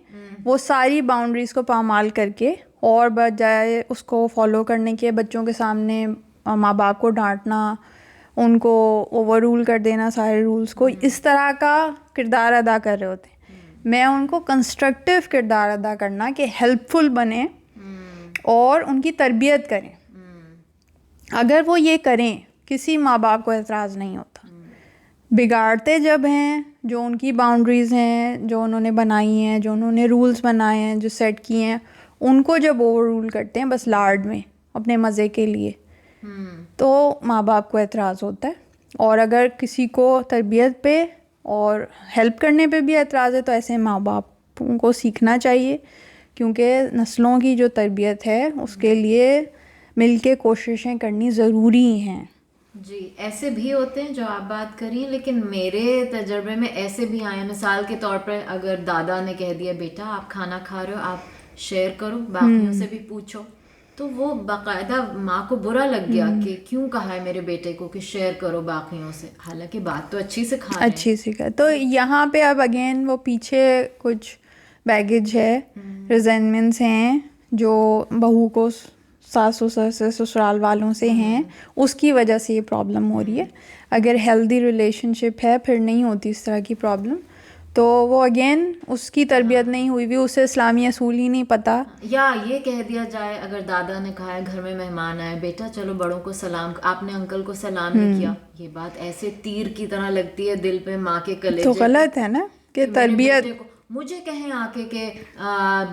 وہ ساری باؤنڈریز کو پامال کر کے, اور بجائے اس کو فالو کرنے کے بچوں کے سامنے ماں باپ کو ڈانٹنا, ان کو اوور رول کر دینا سارے رولز کو, اس طرح کا کردار ادا کر رہے ہوتے ہیں. میں ان کو کنسٹرکٹیو کردار ادا کرنا کہ ہیلپ فل بنیں اور ان کی تربیت کریں. اگر وہ یہ کریں کسی ماں باپ کو اعتراض نہیں ہوتا. بگاڑتے جب ہیں, جو ان کی باؤنڈریز ہیں جو انہوں نے بنائی ہیں, جو انہوں نے رولز بنائے ہیں, جو سیٹ کیے ہیں, ان کو جب اوور رول کرتے ہیں بس لاڈ میں اپنے مزے کے لیے, تو ماں باپ کو اعتراض ہوتا ہے. اور اگر کسی کو تربیت پہ اور ہیلپ کرنے پہ بھی اعتراض ہے تو ایسے ماں باپ کو سیکھنا چاہیے, کیونکہ نسلوں کی جو تربیت ہے اس کے لیے مل کے کوششیں کرنی ضروری ہیں. جی ایسے بھی ہوتے ہیں جو آپ بات کری, لیکن میرے تجربے میں ایسے بھی آئے ہیں. مثال کے طور پر اگر دادا نے کہہ دیا بیٹا آپ کھانا کھا رہے ہو, آپ شیئر کرو, باقیوں سے بھی پوچھو, تو وہ باقاعدہ ماں کو برا لگ گیا کہ کیوں کہا ہے میرے بیٹے کو کہ شیئر کرو باقیوں سے, حالانکہ بات تو اچھی سے کھا رہے ہیں. اچھی سی کا. تو یہاں پہ اب اگین وہ پیچھے کچھ بیگیج ہے, ریزینمنٹس ہیں جو بہو کو ساس سسر سے, سسرال والوں سے ہیں, اس کی وجہ سے یہ پرابلم ہو رہی ہے. اگر ہیلدی ریلیشن شپ ہے پھر نہیں ہوتی اس طرح کی پرابلم. تو وہ اگین اس کی تربیت نہیں ہوئی ہوئی, اسے اسلامی اصول ہی نہیں پتہ. یا یہ کہہ دیا جائے اگر دادا نے کہا ہے گھر میں مہمان آئے, بیٹا چلو بڑوں کو سلام, آپ نے انکل کو سلام نہیں کیا, یہ بات ایسے تیر کی طرح لگتی ہے دل پہ, ماں کے کلیجے. تو غلط ہے نا کہ تربیت. مجھے کہیں آ کے کہ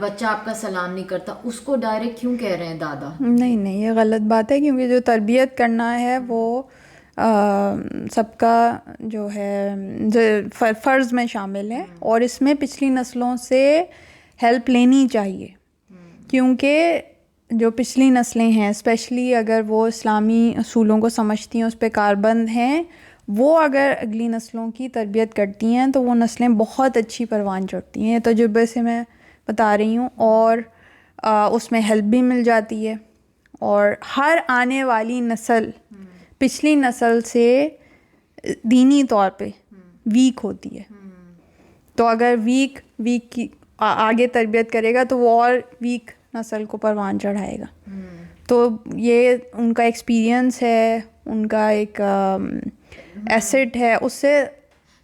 بچہ آپ کا سلام نہیں کرتا, اس کو ڈائریکٹ کیوں کہہ رہے ہیں دادا؟ نہیں نہیں, یہ غلط بات ہے, کیونکہ جو تربیت کرنا ہے وہ سب کا جو ہے فرض میں شامل ہے, اور اس میں پچھلی نسلوں سے ہیلپ لینی چاہیے. کیونکہ جو پچھلی نسلیں ہیں اسپیشلی اگر وہ اسلامی اصولوں کو سمجھتی ہیں, اس پہ کاربند ہیں, وہ اگر اگلی نسلوں کی تربیت کرتی ہیں تو وہ نسلیں بہت اچھی پروان چڑھتی ہیں. تجربے سے میں بتا رہی ہوں, اور اس میں ہیلپ بھی مل جاتی ہے. اور ہر آنے والی نسل پچھلی نسل سے دینی طور پہ ویک ہوتی ہے, تو اگر ویک کی آگے تربیت کرے گا تو وہ اور ویک نسل کو پروان چڑھائے گا. تو یہ ان کا ایکسپیرئنس ہے, ان کا ایک ایسٹ ہے. اس سے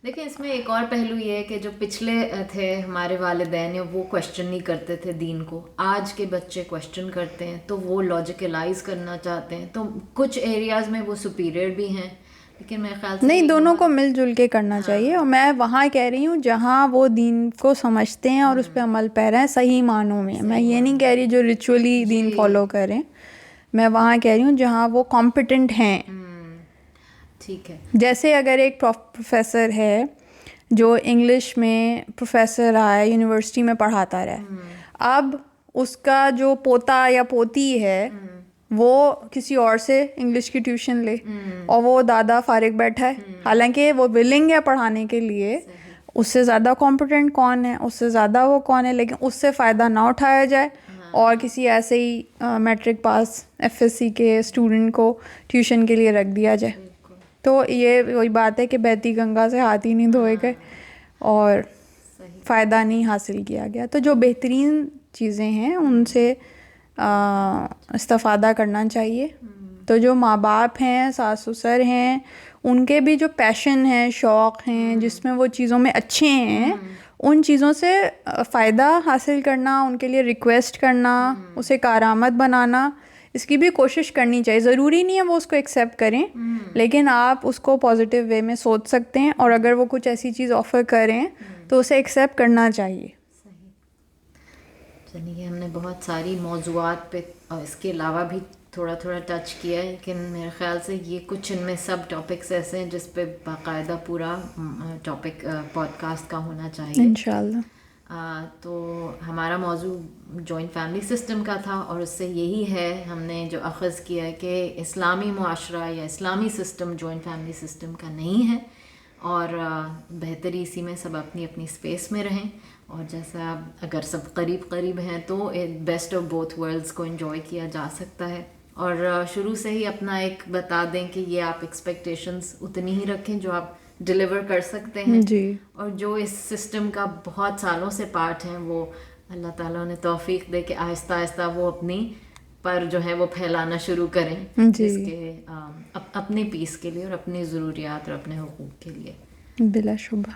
دیکھیں اس میں ایک اور پہلو یہ ہے کہ جو پچھلے تھے ہمارے والدین, وہ کویشچن نہیں کرتے تھے دین کو, آج کے بچے کویشچن کرتے ہیں, تو وہ لاجیکلائز کرنا چاہتے ہیں, تو کچھ ایریاز میں وہ سپیریئر بھی ہیں, لیکن میرے خیال سے نہیں, دونوں کو مل جل کے کرنا چاہیے. اور میں وہاں کہہ رہی ہوں جہاں وہ دین کو سمجھتے ہیں اور اس پہ عمل پیرا ہیں صحیح معنوں میں. میں یہ نہیں کہہ رہی جو ریچولی دین فالو کریں, میں وہاں کہہ رہی ہوں جہاں وہ کمپیٹنٹ ہیں. ٹھیک ہے, جیسے اگر ایک پروفیسر ہے جو انگلش میں پروفیسر رہا ہے, یونیورسٹی میں پڑھاتا رہا ہے, اب اس کا جو پوتا یا پوتی ہے وہ کسی اور سے انگلش کی ٹیوشن لے, اور وہ دادا فارغ بیٹھا ہے, حالانکہ وہ ولنگ ہے پڑھانے کے لیے, اس سے زیادہ کمپیٹنٹ کون ہے, اس سے زیادہ وہ کون ہے, لیکن اس سے فائدہ نہ اٹھایا جائے اور کسی ایسے ہی میٹرک پاس FSC کے اسٹوڈنٹ کو ٹیوشن کے لیے رکھ دیا جائے. تو یہ وہی بات ہے کہ بہتی گنگا سے ہاتھ ہی نہیں دھوئے گئے اور فائدہ نہیں حاصل کیا گیا. تو جو بہترین چیزیں ہیں ان سے استفادہ کرنا چاہیے. تو جو ماں باپ ہیں, ساس سسر ہیں, ان کے بھی جو پیشن ہیں, شوق ہیں, جس میں وہ چیزوں میں اچھے ہیں, ان چیزوں سے فائدہ حاصل کرنا, ان کے لیے ریکویسٹ کرنا, اسے کارآمد بنانا, اس کی بھی کوشش کرنی چاہیے. ضروری نہیں ہے وہ اس کو ایکسیپٹ کریں, لیکن آپ اس کو پازیٹیو وے میں سوچ سکتے ہیں, اور اگر وہ کچھ ایسی چیز آفر کریں تو اسے ایکسیپٹ کرنا چاہیے. چلیے, ہم نے بہت ساری موضوعات پہ اور اس کے علاوہ بھی تھوڑا تھوڑا ٹچ کیا ہے, لیکن میرے خیال سے یہ کچھ ان میں سب ٹاپکس ایسے ہیں جس پہ باقاعدہ پورا ٹاپک پوڈ کاسٹ کا ہونا چاہیے انشاءاللہ. تو ہمارا موضوع جوائنٹ فیملی سسٹم کا تھا, اور اس سے یہی ہے ہم نے جو اخذ کیا ہے کہ اسلامی معاشرہ یا اسلامی سسٹم جوائنٹ فیملی سسٹم کا نہیں ہے, اور بہتری اسی میں سب اپنی اپنی اسپیس میں رہیں, اور جیسا اگر سب قریب قریب ہیں تو بیسٹ آف بوتھ ورلڈس کو انجوائے کیا جا سکتا ہے. اور شروع سے ہی اپنا ایک بتا دیں کہ یہ آپ ایکسپیکٹیشنز اتنی ہی رکھیں جو آپ ڈلیور کر سکتے ہیں, اور جو اس سسٹم کا بہت سالوں سے پارٹ ہیں وہ اللہ تعالیٰ نے توفیق دے کہ آہستہ آہستہ وہ اپنی پر جو ہے وہ پھیلانا شروع کریں, جس کے اپنے پیس کے لیے اور اپنی ضروریات اور اپنے حقوق کے لیے. بلا شبہ.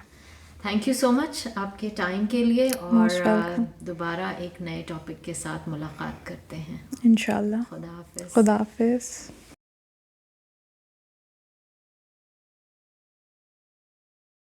تھینک یو سو مچ آپ کے ٹائم کے لیے, اور دوبارہ ایک نئے ٹاپک کے ساتھ ملاقات کرتے ہیں انشاءاللہ. خدا حافظ. خدا حافظ.